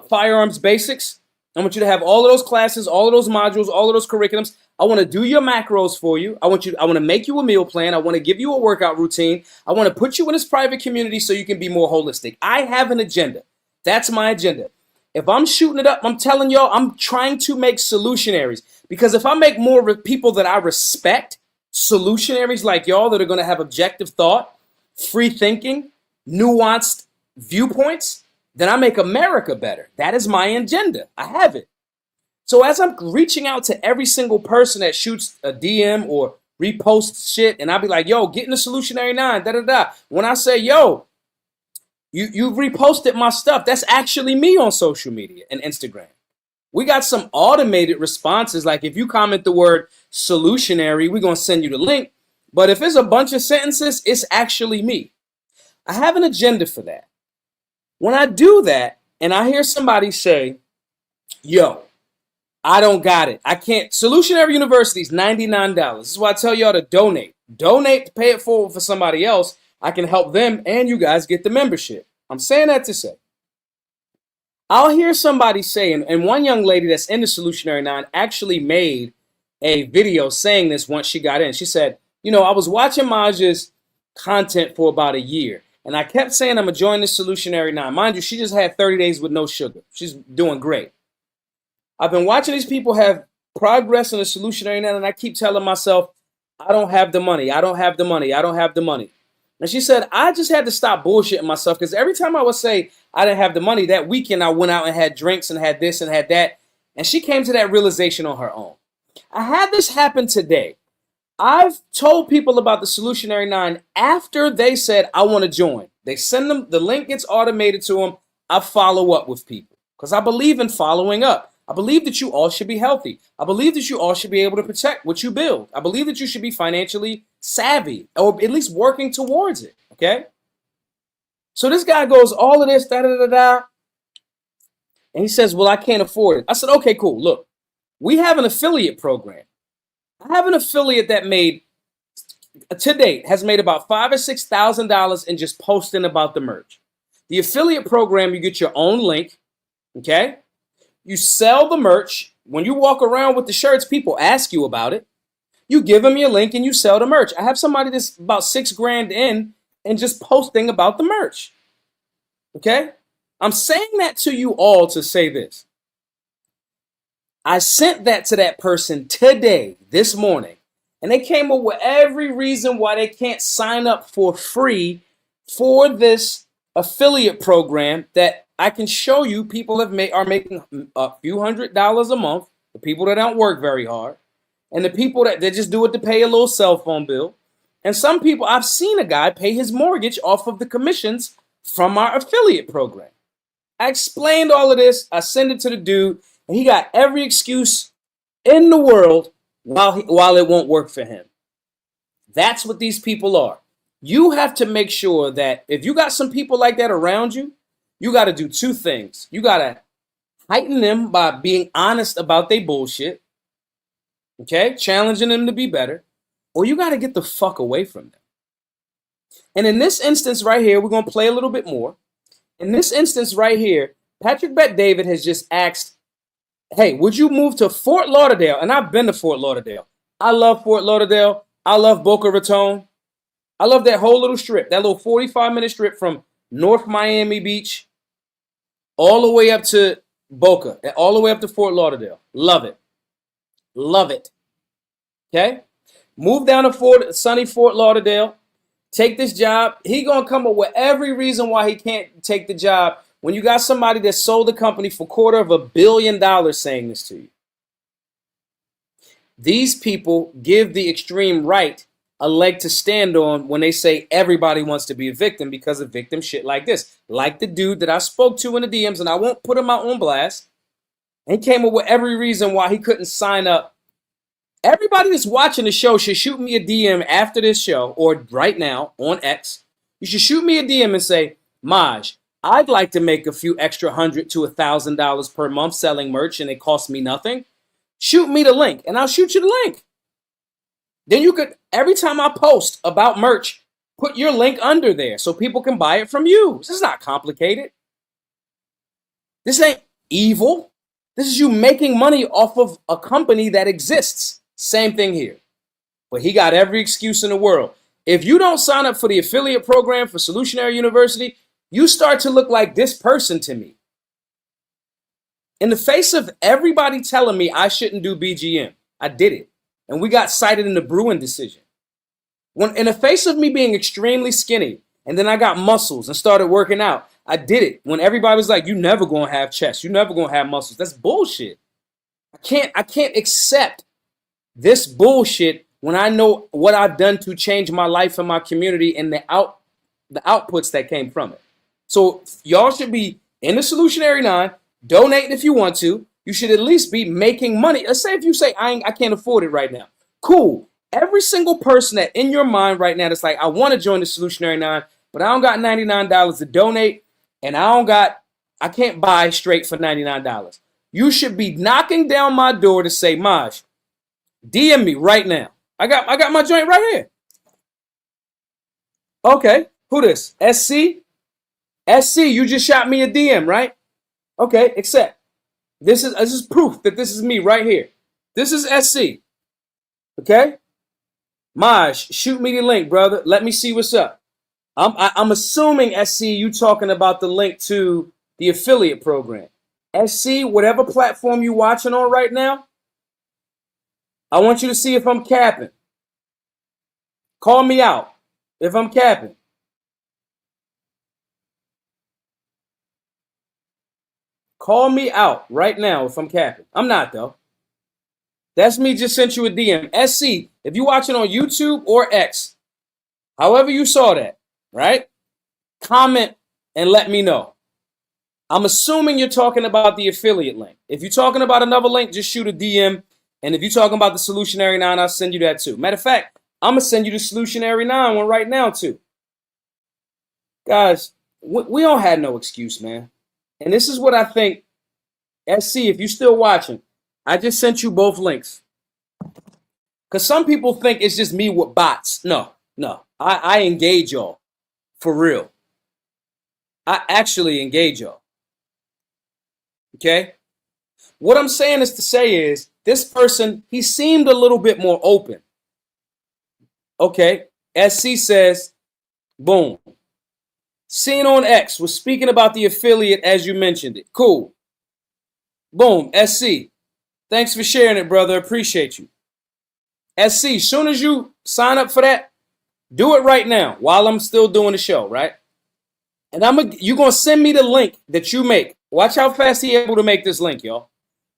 firearms basics. I want you to have all of those classes, all of those modules, all of those curriculums. I want to do your macros for you. I want to make you a meal plan. I want to give you a workout routine. I want to put you in this private community so you can be more holistic. I have an agenda. That's my agenda. If I'm shooting it up, I'm telling y'all, I'm trying to make solutionaries. Because if I make more people that I respect, solutionaries like y'all that are going to have objective thought, free thinking, nuanced viewpoints, then I make America better. That is my agenda. I have it. So as I'm reaching out to every single person that shoots a DM or reposts shit, and I'll be like, yo, get in the Solutionary 9, da-da-da. When I say, yo, You've reposted my stuff. That's actually me on social media and Instagram. We got some automated responses. Like if you comment the word solutionary, we're going to send you the link. But if it's a bunch of sentences, it's actually me. I have an agenda for that. When I do that and I hear somebody say, yo, I don't got it. I can't. Solutionary University is $99. This is why I tell y'all to donate. Donate to pay it forward for somebody else. I can help them and you guys get the membership. I'm saying that to say, I'll hear somebody saying, and one young lady that's in the Solutionary 9 actually made a video saying this once she got in. She said, you know, I was watching Maja's content for about a year, and I kept saying I'm going to join the Solutionary 9. Mind you, she just had 30 days with no sugar. She's doing great. I've been watching these people have progress in the Solutionary 9, and I keep telling myself, I don't have the money. I don't have the money. I don't have the money. And she said, I just had to stop bullshitting myself because every time I would say I didn't have the money, that weekend I went out and had drinks and had this and had that. And she came to that realization on her own. I had this happen today. I've told people about the Solutionary 9 after they said, I want to join. They send them, the link gets automated to them. I follow up with people because I believe in following up. I believe that you all should be healthy. I believe that you all should be able to protect what you build. I believe that you should be financially savvy or at least working towards it. Okay. So this guy goes, all of this, da da da da. And he says, well, I can't afford it. I said, okay, cool. Look, we have an affiliate program. I have an affiliate that made, to date, has made about $5,000 or $6,000 in just posting about the merch. The affiliate program, you get your own link. Okay. You sell the merch. When you walk around with the shirts, people ask you about it. You give them your link and you sell the merch. I have somebody that's about $6,000 in and just posting about the merch. Okay? I'm saying that to you all to say this. I sent that to that person today, this morning, and they came up with every reason why they can't sign up for free for this affiliate program that I can show you people are making a few $100s a month, the people that don't work very hard, and the people that they just do it to pay a little cell phone bill. And some people, I've seen a guy pay his mortgage off of the commissions from our affiliate program. I explained all of this. I sent it to the dude, and he got every excuse in the world while it won't work for him. That's what these people are. You have to make sure that if you got some people like that around you, you got to do two things. You got to heighten them by being honest about their bullshit, okay? Challenging them to be better, or you got to get the fuck away from them. And in this instance right here, we're going to play a little bit more. In this instance right here, Patrick Bet David has just asked, hey, would you move to Fort Lauderdale? And I've been to Fort Lauderdale. I love Fort Lauderdale. I love Boca Raton. I love that whole little strip, that little 45-minute strip from North Miami Beach all the way up to Boca, and all the way up to Fort Lauderdale. Love it. Love it. Okay? Move down to sunny Fort Lauderdale. Take this job. He going to come up with every reason why he can't take the job when you got somebody that sold the company for $250 million saying this to you. These people give the extreme right a leg to stand on when they say everybody wants to be a victim because of victim shit like this. Like the dude that I spoke to in the DMs, and I won't put him out on blast. He came up with every reason why he couldn't sign up. Everybody that's watching the show should shoot me a DM after this show or right now on X. You should shoot me a DM and say, Maj, I'd like to make a few extra $100 to $1,000 per month selling merch and it costs me nothing. Shoot me the link and I'll shoot you the link. Then you could, every time I post about merch, put your link under there so people can buy it from you. This is not complicated. This ain't evil. This is you making money off of a company that exists. Same thing here. But he got every excuse in the world. If you don't sign up for the affiliate program for Solutionary University, you start to look like this person to me. In the face of everybody telling me I shouldn't do BGM, I did it. And we got cited in the Bruin decision. When in the face of me being extremely skinny, and then I got muscles and started working out, I did it. When everybody was like, you never gonna have chest, you never gonna have muscles. That's bullshit. I can't accept this bullshit when I know what I've done to change my life and my community and the outputs that came from it. So y'all should be in the Solutionary 9, donating if you want to. You should at least be making money. Let's say if you say, I can't afford it right now. Cool. Every single person that in your mind right now that's like, I want to join the Solutionary 9, but I don't got $99 to donate, and I can't buy straight for $99. You should be knocking down my door to say, Maj, DM me right now. I got my joint right here. Okay, who this? SC? SC, you just shot me a DM, right? Okay, accept. This is proof that this is me right here. This is SC. Okay? Maj, shoot me the link, brother. Let me see what's up. I'm assuming, SC, you talking about the link to the affiliate program. SC, whatever platform you watching on right now, I want you to see if I'm capping. Call me out if I'm capping. Call me out right now if I'm capping. I'm not, though. That's me just sent you a DM. SC, if you're watching on YouTube or X, however you saw that, right? Comment and let me know. I'm assuming you're talking about the affiliate link. If you're talking about another link, just shoot a DM. And if you're talking about the Solutionary 9, I'll send you that too. Matter of fact, I'm going to send you the Solutionary 9 one right now too. Guys, we don't have no excuse, man. And this is what I think. SC, if you're still watching, I just sent you both links. Because some people think it's just me with bots. No. I engage y'all. For real. I actually engage y'all. Okay? What I'm saying is to say is, this person, he seemed a little bit more open. Okay? SC says, boom. Seen on X was speaking about the affiliate as you mentioned it. Cool. Boom. SC. Thanks for sharing it, brother. Appreciate you. SC, soon as you sign up for that, do it right now while I'm still doing the show, right? And you're going to send me the link that you make. Watch how fast he's able to make this link, y'all.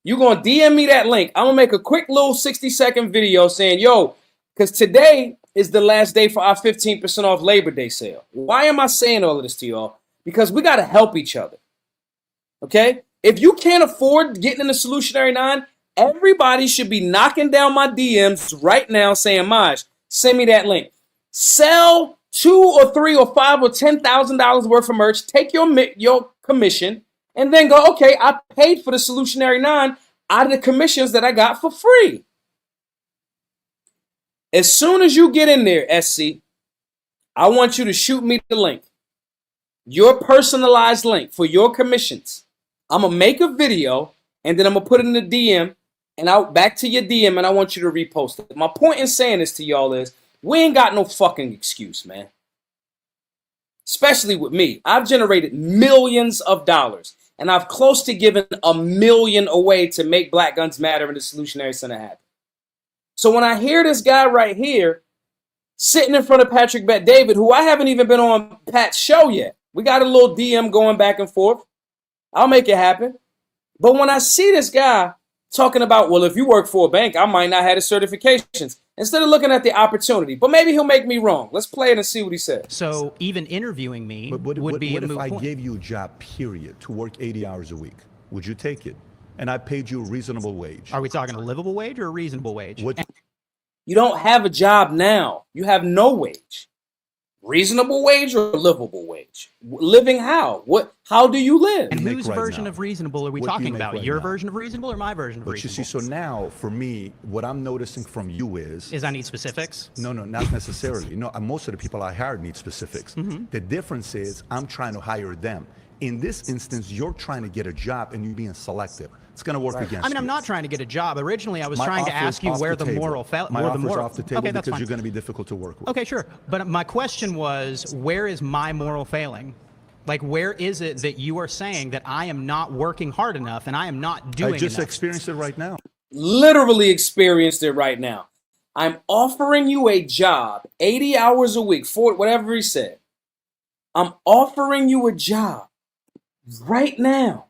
You're going to DM me that link. I'm going to make a quick little 60-second video saying, yo, because today is the last day for our 15% off Labor Day sale. Why am I saying all of this to y'all? Because we got to help each other. Okay? If you can't afford getting in the Solutionary 9, everybody should be knocking down my DMs right now saying, Maj, send me that link. Sell $2 or $3 or $5 or $10,000 worth of merch. Take your commission and then go, okay, I paid for the Solutionary 9 out of the commissions that I got for free. As soon as you get in there, SC, I want you to shoot me the link. Your personalized link for your commissions. I'm going to make a video and then I'm going to put it in the DM and out back to your DM and I want you to repost it. My point in saying this to y'all is we ain't got no fucking excuse, man. Especially with me. I've generated millions of dollars and I've close to given $1 million away to make Black Guns Matter and the Solutionary Center happen. So when I hear this guy right here sitting in front of Patrick Bet David, who I haven't even been on Pat's show yet. We got a little DM going back and forth. I'll make it happen. But when I see this guy talking about, well, if you work for a bank, I might not have the certifications. Instead of looking at the opportunity. But maybe he'll make me wrong. Let's play it and see what he says. So even interviewing me would be a moot point. What if I gave you a job, period, to work 80 hours a week? Would you take it? And I paid you a reasonable wage. Are we talking a livable wage or a reasonable wage? You don't have a job now. You have no wage. Reasonable wage or livable wage? Living how? How do you live? And whose version of reasonable are we talking about? Your version of reasonable or my version of reasonable? But you see, so now for me, what I'm noticing from you is I need specifics? No, not necessarily. No, most of the people I hire need specifics. Mm-hmm. The difference is I'm trying to hire them. In this instance, you're trying to get a job and you're being selective. It's going to work against you. I mean, I'm not trying to get a job. Originally, I was trying to ask you where the moral My offer's off the table because you're going to be difficult to work with. Okay, sure. But my question was, where is my moral failing? Like, where is it that you are saying that I am not working hard enough and I am not doing enough? I just experienced it right now. Literally experienced it right now. I'm offering you a job, 80 hours a week, for whatever he said. I'm offering you a job right now.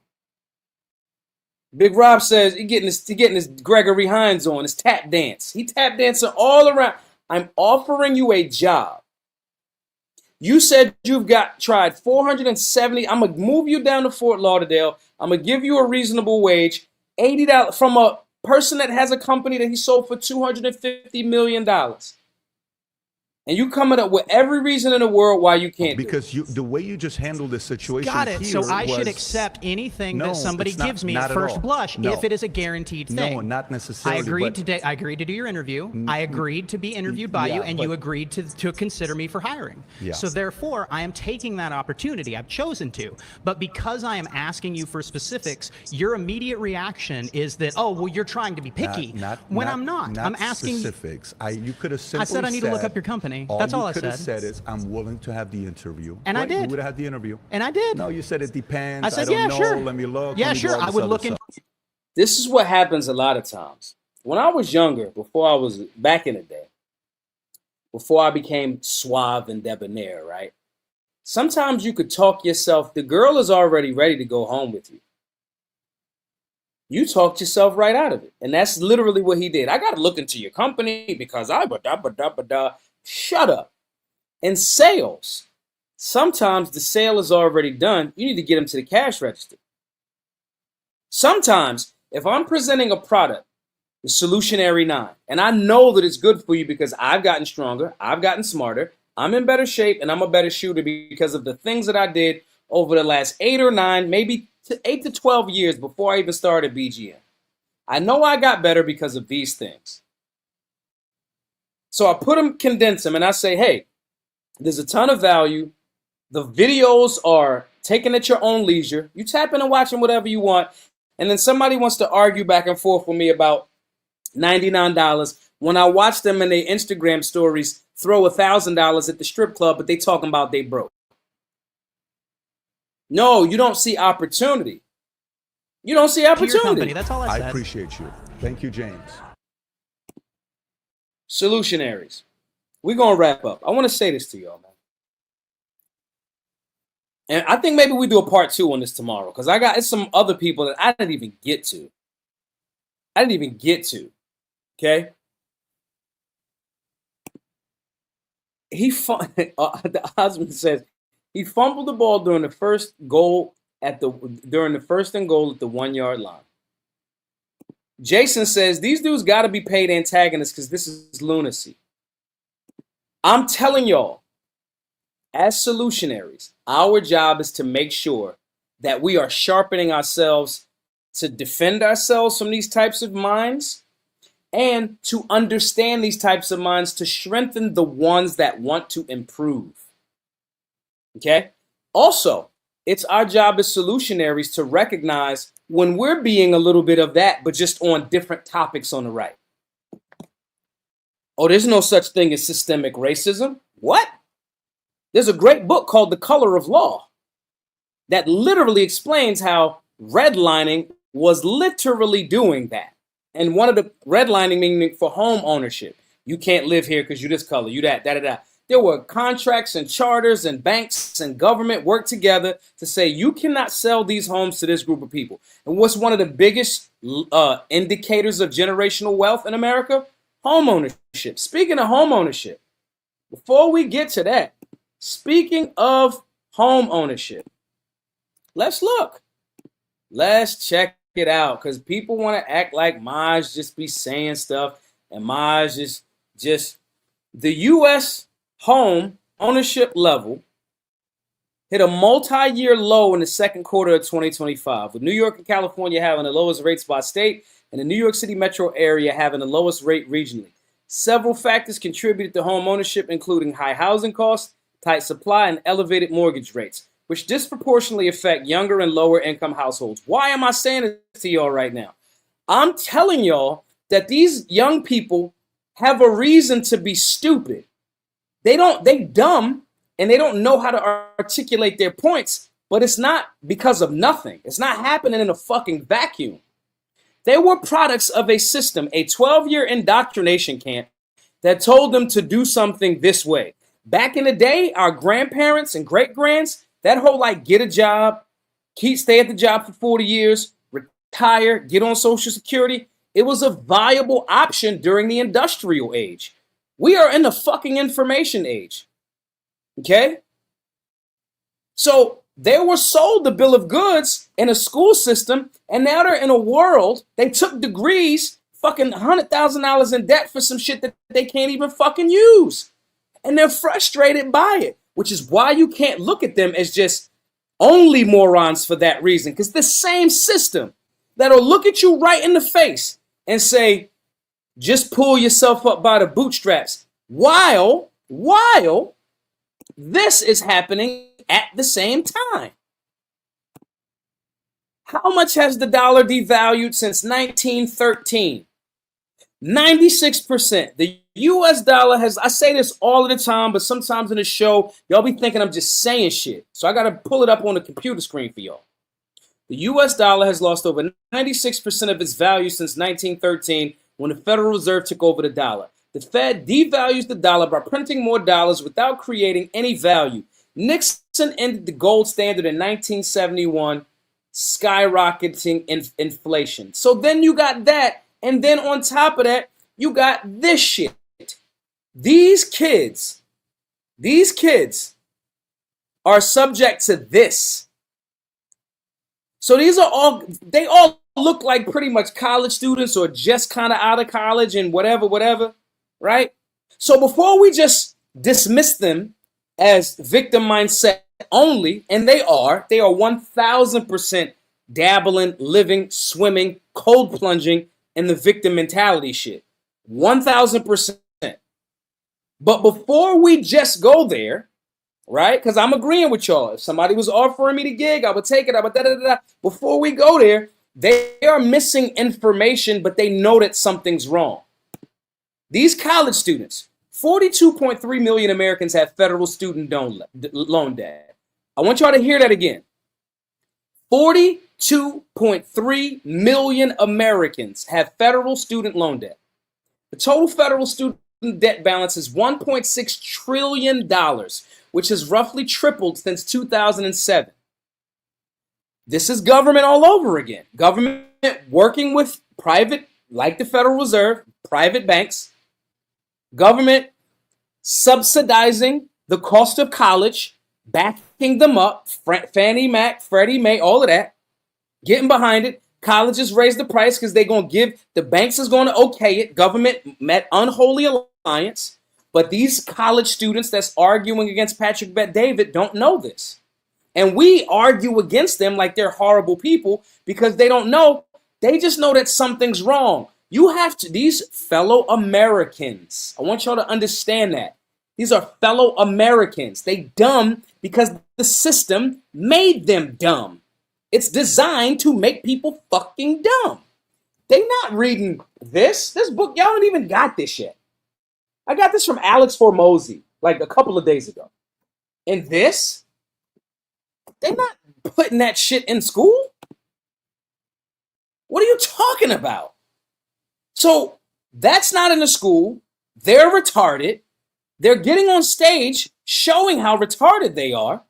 Big Rob says he's getting his Gregory Hines on, his tap dance. He tap dancing all around. I'm offering you a job. You said you've tried 470. I'm going to move you down to Fort Lauderdale. I'm going to give you a reasonable wage, $80 from a person that has a company that he sold for $250 million. And you coming up with every reason in the world why you can't because do it. the way you just handled this situation Got it. here So I should was- accept anything No, that somebody it's not- gives me not at at first all. blush No. if it is a guaranteed thing. No, not necessarily. I agreed but- I agreed to do your interview. I agreed to be interviewed by Yeah, you, and you but- agreed to consider me for hiring. Yeah. So therefore, I am taking that opportunity. I've chosen to. But because I am asking you for specifics, your immediate reaction is that, oh, well, you're trying to be picky. When I'm not. I'm asking specifics. You could have simply I said I need to look up your company. That's all I you could have said. said is, I'm willing to have the interview. And I Right? did. You would have had the interview. And I did. No, you said it depends. I said, don't yeah, know. sure. Let me look. Yeah, let me do sure. all I this would other look stuff. into. This is what happens a lot of times. When I was younger, before I was back in the day, before I became suave and debonair, right? Sometimes you could talk yourself. The girl is already ready to go home with you. You talked yourself right out of it. And that's literally what he did. I got to look into your company because shut up. In sales, sometimes the sale is already done. You need to get them to the cash register. Sometimes, if I'm presenting a product, the Solutionary 9, and I know that it's good for you because I've gotten stronger, I've gotten smarter, I'm in better shape, and I'm a better shooter because of the things that I did over the last 8 or 9, maybe 8 to 12 years before I even started BGM. I know I got better because of these things. So I condense them, and I say, hey, there's a ton of value. The videos are taken at your own leisure. You tap in and watching whatever you want. And then somebody wants to argue back and forth with me about $99 when I watch them in their Instagram stories throw $1,000 at the strip club, but they talking about they broke. No, you don't see opportunity. You don't see To your opportunity. company. That's all I I said. appreciate you. Thank you, James. Solutionaries. We're going to wrap up. I want to say this to y'all, man. And I think maybe we do a part 2 on this tomorrow because it's some other people that I didn't even get to. Okay? The husband says he fumbled the ball during the first and goal at the 1 yard line. Jason says these dudes got to be paid antagonists because this is lunacy. I'm telling y'all, as solutionaries, our job is to make sure that we are sharpening ourselves to defend ourselves from these types of minds and to understand these types of minds to strengthen the ones that want to improve. Okay? Also, it's our job as solutionaries to recognize when we're being a little bit of that, but just on different topics on the right. Oh, there's no such thing as systemic racism. What? There's a great book called The Color of Law that literally explains how redlining was literally doing that. And one of the redlining meaning for home ownership. You can't live here because you this color, you that, da. There were contracts and charters and banks and government work together to say you cannot sell these homes to this group of people. And what's one of the biggest indicators of generational wealth in America? Home ownership. Speaking of home ownership, before we get to that, speaking of home ownership, let's look. Let's check it out because people want to act like Maj just be saying stuff and Maj is just the U.S. home ownership level hit a multi-year low in the second quarter of 2025, with New York and California having the lowest rates by state and the New York City metro area having the lowest rate regionally. Several factors contributed to home ownership, including high housing costs, tight supply, and elevated mortgage rates, which disproportionately affect younger and lower income households. Why am I saying this to y'all right now? I'm telling y'all that these young people have a reason to be stupid. They dumb and they don't know how to articulate their points, but it's not because of nothing. It's not happening in a fucking vacuum. They were products of a system, a 12-year indoctrination camp that told them to do something this way. Back in the day, our grandparents and great-grands, that whole get a job, stay at the job for 40 years, retire, get on Social Security, it was a viable option during the industrial age. We are in the fucking information age. Okay? So they were sold the bill of goods in a school system, and now they're in a world. They took degrees, fucking $100,000 in debt for some shit that they can't even fucking use. And they're frustrated by it, which is why you can't look at them as just only morons for that reason. Because the same system that'll look at you right in the face and say, just pull yourself up by the bootstraps, while this is happening at the same time. How much has the dollar devalued since 1913? 96%. The US dollar has, I say this all of the time, but sometimes in the show, y'all be thinking I'm just saying shit. So I got to pull it up on the computer screen for y'all. The US dollar has lost over 96% of its value since 1913 when the Federal Reserve took over the dollar. The Fed devalues the dollar by printing more dollars without creating any value. Nixon ended the gold standard in 1971, skyrocketing inflation. So then you got that, and then on top of that, you got this shit. These kids are subject to this. So these are all, they all look like pretty much college students or just kind of out of college and whatever, right? So before we just dismiss them as victim mindset only, and they are 1000% dabbling, living, swimming, cold plunging in the victim mentality shit. 1000%. But before we just go there, right? Because I'm agreeing with y'all. If somebody was offering me the gig, I would take it. I would da-da-da-da. Before we go there, they are missing information, but they know that something's wrong. These college students, 42.3 million Americans have federal student loan debt. I want y'all to hear that again. 42.3 million Americans have federal student loan debt. The total federal student debt balance is $1.6 trillion, which has roughly tripled since 2007. This is government all over again. Government working with private, like the Federal Reserve, private banks. Government subsidizing the cost of college, backing them up, Fannie Mac, Freddie Mae, all of that, getting behind it. Colleges raise the price because they're going to give, the banks is going to okay it. Government met unholy alliance. But these college students that's arguing against Patrick Bet-David don't know this. And we argue against them like they're horrible people because they don't know. They just know that something's wrong. You have to, these fellow Americans, I want y'all to understand that. These are fellow Americans. They dumb because the system made them dumb. It's designed to make people fucking dumb. They not reading this. This book, y'all don't even got this yet. I got this from Alex Hormozy like a couple of days ago. And this, they're not putting that shit in school. What are you talking about? So that's not in the school. They're retarded. They're getting on stage showing how retarded they are.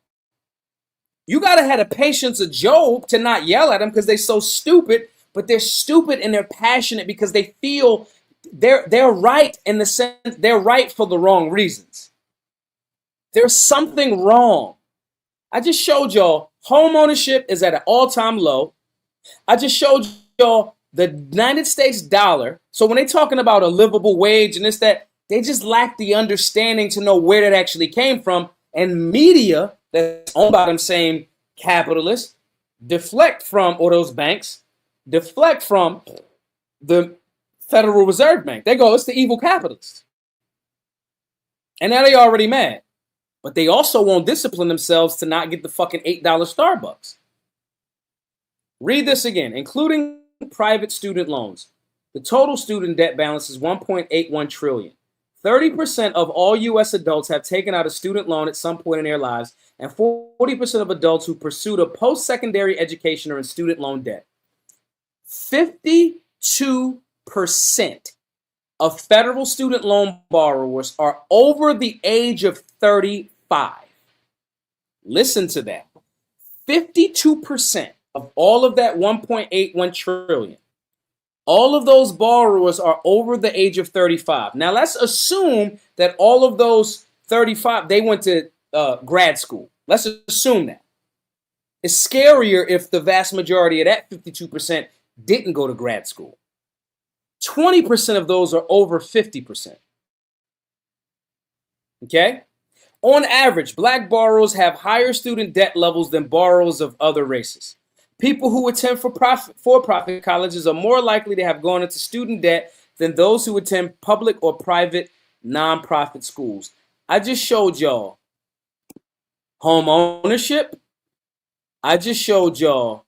You got to have the patience of Job to not yell at them because they're so stupid, but they're stupid and they're passionate because they feel they're right in the sense they're right for the wrong reasons. There's something wrong. I just showed y'all home ownership is at an all-time low. I just showed y'all the United States dollar. So when they're talking about a livable wage and this, that, they just lack the understanding to know where that actually came from. And media that's owned by them same capitalists deflect from, or those banks deflect from the Federal Reserve Bank. They go, it's the evil capitalists. And now they already mad. But they also won't discipline themselves to not get the fucking $8 Starbucks. Read this again. Including private student loans, the total student debt balance is $1.81 trillion. 30% of all U.S. adults have taken out a student loan at some point in their lives, and 40% of adults who pursued a post-secondary education are in student loan debt. 52% of federal student loan borrowers are over the age of 35. Listen to that. 52% of all of that 1.81 trillion. All of those borrowers are over the age of 35. Now let's assume that all of those 35, they went to grad school. Let's assume that. It's scarier if the vast majority of that 52% didn't go to grad school. 20% of those are over 50%. Okay? On average, black borrowers have higher student debt levels than borrowers of other races. People who attend for-profit colleges are more likely to have gone into student debt than those who attend public or private nonprofit schools. I just showed y'all home ownership. I just showed y'all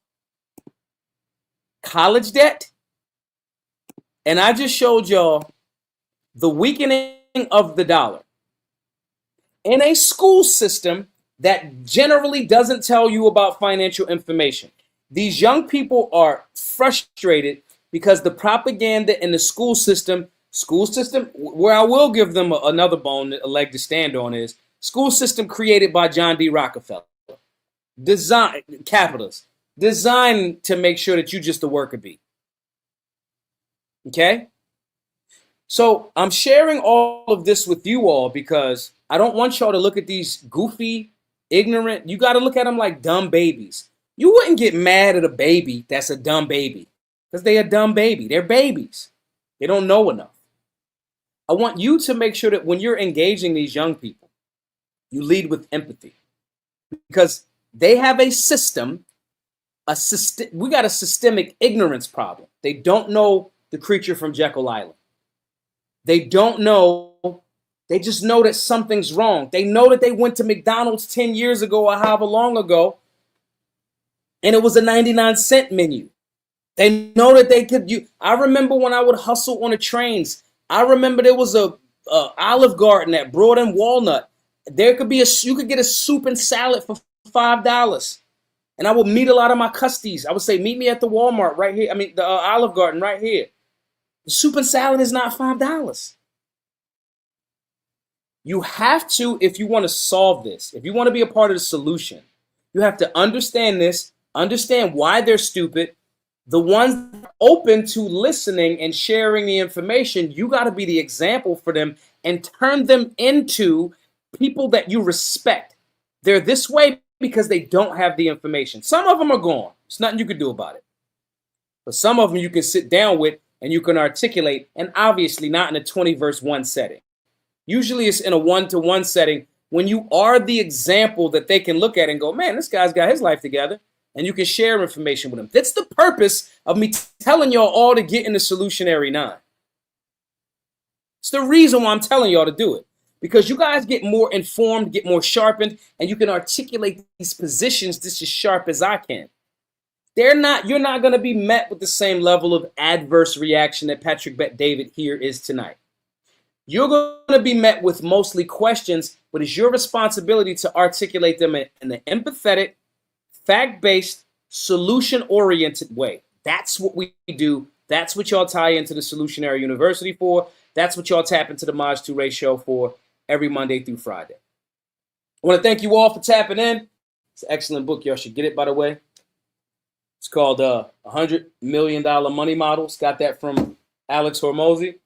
college debt. And I just showed y'all the weakening of the dollar. In a school system that generally doesn't tell you about financial information, these young people are frustrated because the propaganda in the school system, where I will give them another bone, a leg to stand on, is school system created by John D. Rockefeller. Capitalism, designed to make sure that you just a worker bee. Okay? So I'm sharing all of this with you all because I don't want y'all to look at these goofy, ignorant, you got to look at them like dumb babies. You wouldn't get mad at a baby that's a dumb baby because they're a dumb baby. They're babies. They don't know enough. I want you to make sure that when you're engaging these young people, you lead with empathy because they have a system, we got a systemic ignorance problem. They don't know the creature from Jekyll Island. They don't know. They just know that something's wrong. They know that they went to McDonald's 10 years ago or however long ago, and it was a 99-cent menu. They know that they could. I remember when I would hustle on the trains. I remember there was a Olive Garden at Broad and Walnut. There could be you could get a soup and salad for $5. And I would meet a lot of my custies. I would say, meet me at the Walmart right here. I mean, the Olive Garden right here. The soup and salad is not $5. You have to, if you want to solve this, if you want to be a part of the solution, you have to understand this, understand why they're stupid. The ones open to listening and sharing the information, you got to be the example for them and turn them into people that you respect. They're this way because they don't have the information. Some of them are gone. There's nothing you can do about it. But some of them you can sit down with and you can articulate, and obviously not in a 20-verse-1 setting. Usually it's in a 1-to-1 setting when you are the example that they can look at and go, man, this guy's got his life together, and you can share information with him. That's the purpose of me telling y'all all to get in the Solutionary 9. It's the reason why I'm telling y'all to do it. Because you guys get more informed, get more sharpened, and you can articulate these positions just as sharp as I can. You're not going to be met with the same level of adverse reaction that Patrick Bet David here is tonight. You're going to be met with mostly questions, but it's your responsibility to articulate them in an empathetic, fact-based, solution-oriented way. That's what we do. That's what y'all tie into the Solutionary University for. That's what y'all tap into the Maj Toure show for every Monday through Friday. I want to thank you all for tapping in. It's an excellent book. Y'all should get it, by the way. It's called $100 Million Money Models. Got that from Alex Hormozy.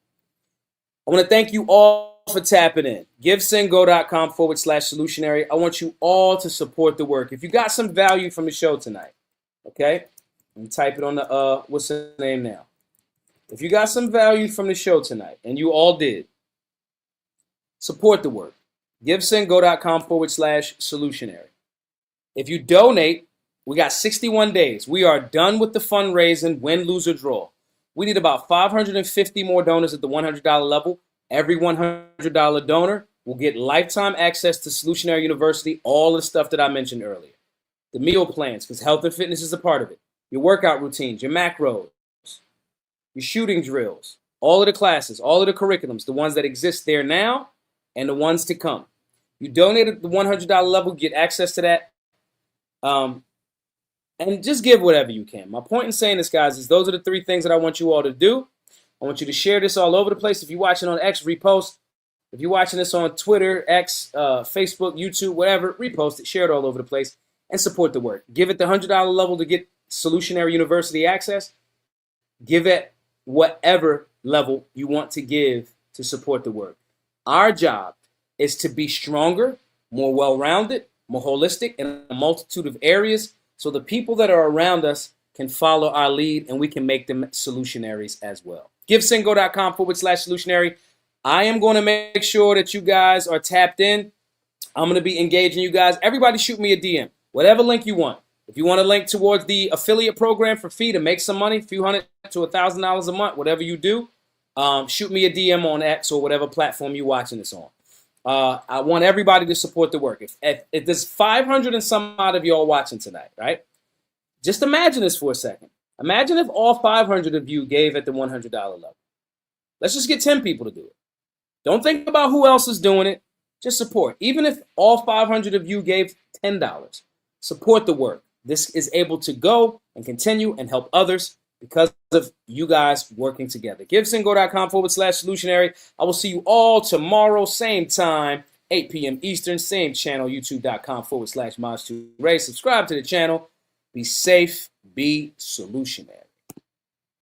I want to thank you all for tapping in. GiveSendGo.com/Solutionary. I want you all to support the work. If you got some value from the show tonight, okay? Let me type it on the, what's the name now? If you got some value from the show tonight, and you all did, support the work. GiveSendGo.com/Solutionary. If you donate, we got 61 days. We are done with the fundraising, win, lose, or draw. We need about 550 more donors at the $100 level. Every $100 donor will get lifetime access to Solutionary University, all the stuff that I mentioned earlier. The meal plans, because health and fitness is a part of it. Your workout routines, your macros, your shooting drills, all of the classes, all of the curriculums, the ones that exist there now and the ones to come. You donate at the $100 level, get access to that. And just give whatever you can. My point in saying this, guys, is those are the three things that I want you all to do. I want you to share this all over the place. If you're watching on X, repost. If you're watching this on Twitter, X, Facebook, YouTube, whatever, repost it, share it all over the place, and support the work. Give it the $100 level to get Solutionary University access. Give it whatever level you want to give to support the work. Our job is to be stronger, more well-rounded, more holistic in a multitude of areas, so the people that are around us can follow our lead and we can make them solutionaries as well. GiveSendGo.com/solutionary. I am going to make sure that you guys are tapped in. I'm going to be engaging you guys. Everybody shoot me a DM, whatever link you want. If you want a link towards the affiliate program for fee to make some money, a few $100 to $1,000 a month, whatever you do, shoot me a DM on X or whatever platform you're watching this on. I want everybody to support the work. If there's 500 and some odd of y'all watching tonight, right? Just imagine this for a second. Imagine if all 500 of you gave at the $100 level. Let's just get 10 people to do it. Don't think about who else is doing it. Just support. Even if all 500 of you gave $10, support the work. This is able to go and continue and help others because of you guys working together. GiveSendGo.com/solutionary. I will see you all tomorrow, same time, 8 p.m. Eastern, same channel, youtube.com/Maj2Ray. Subscribe to the channel. Be safe, be solutionary.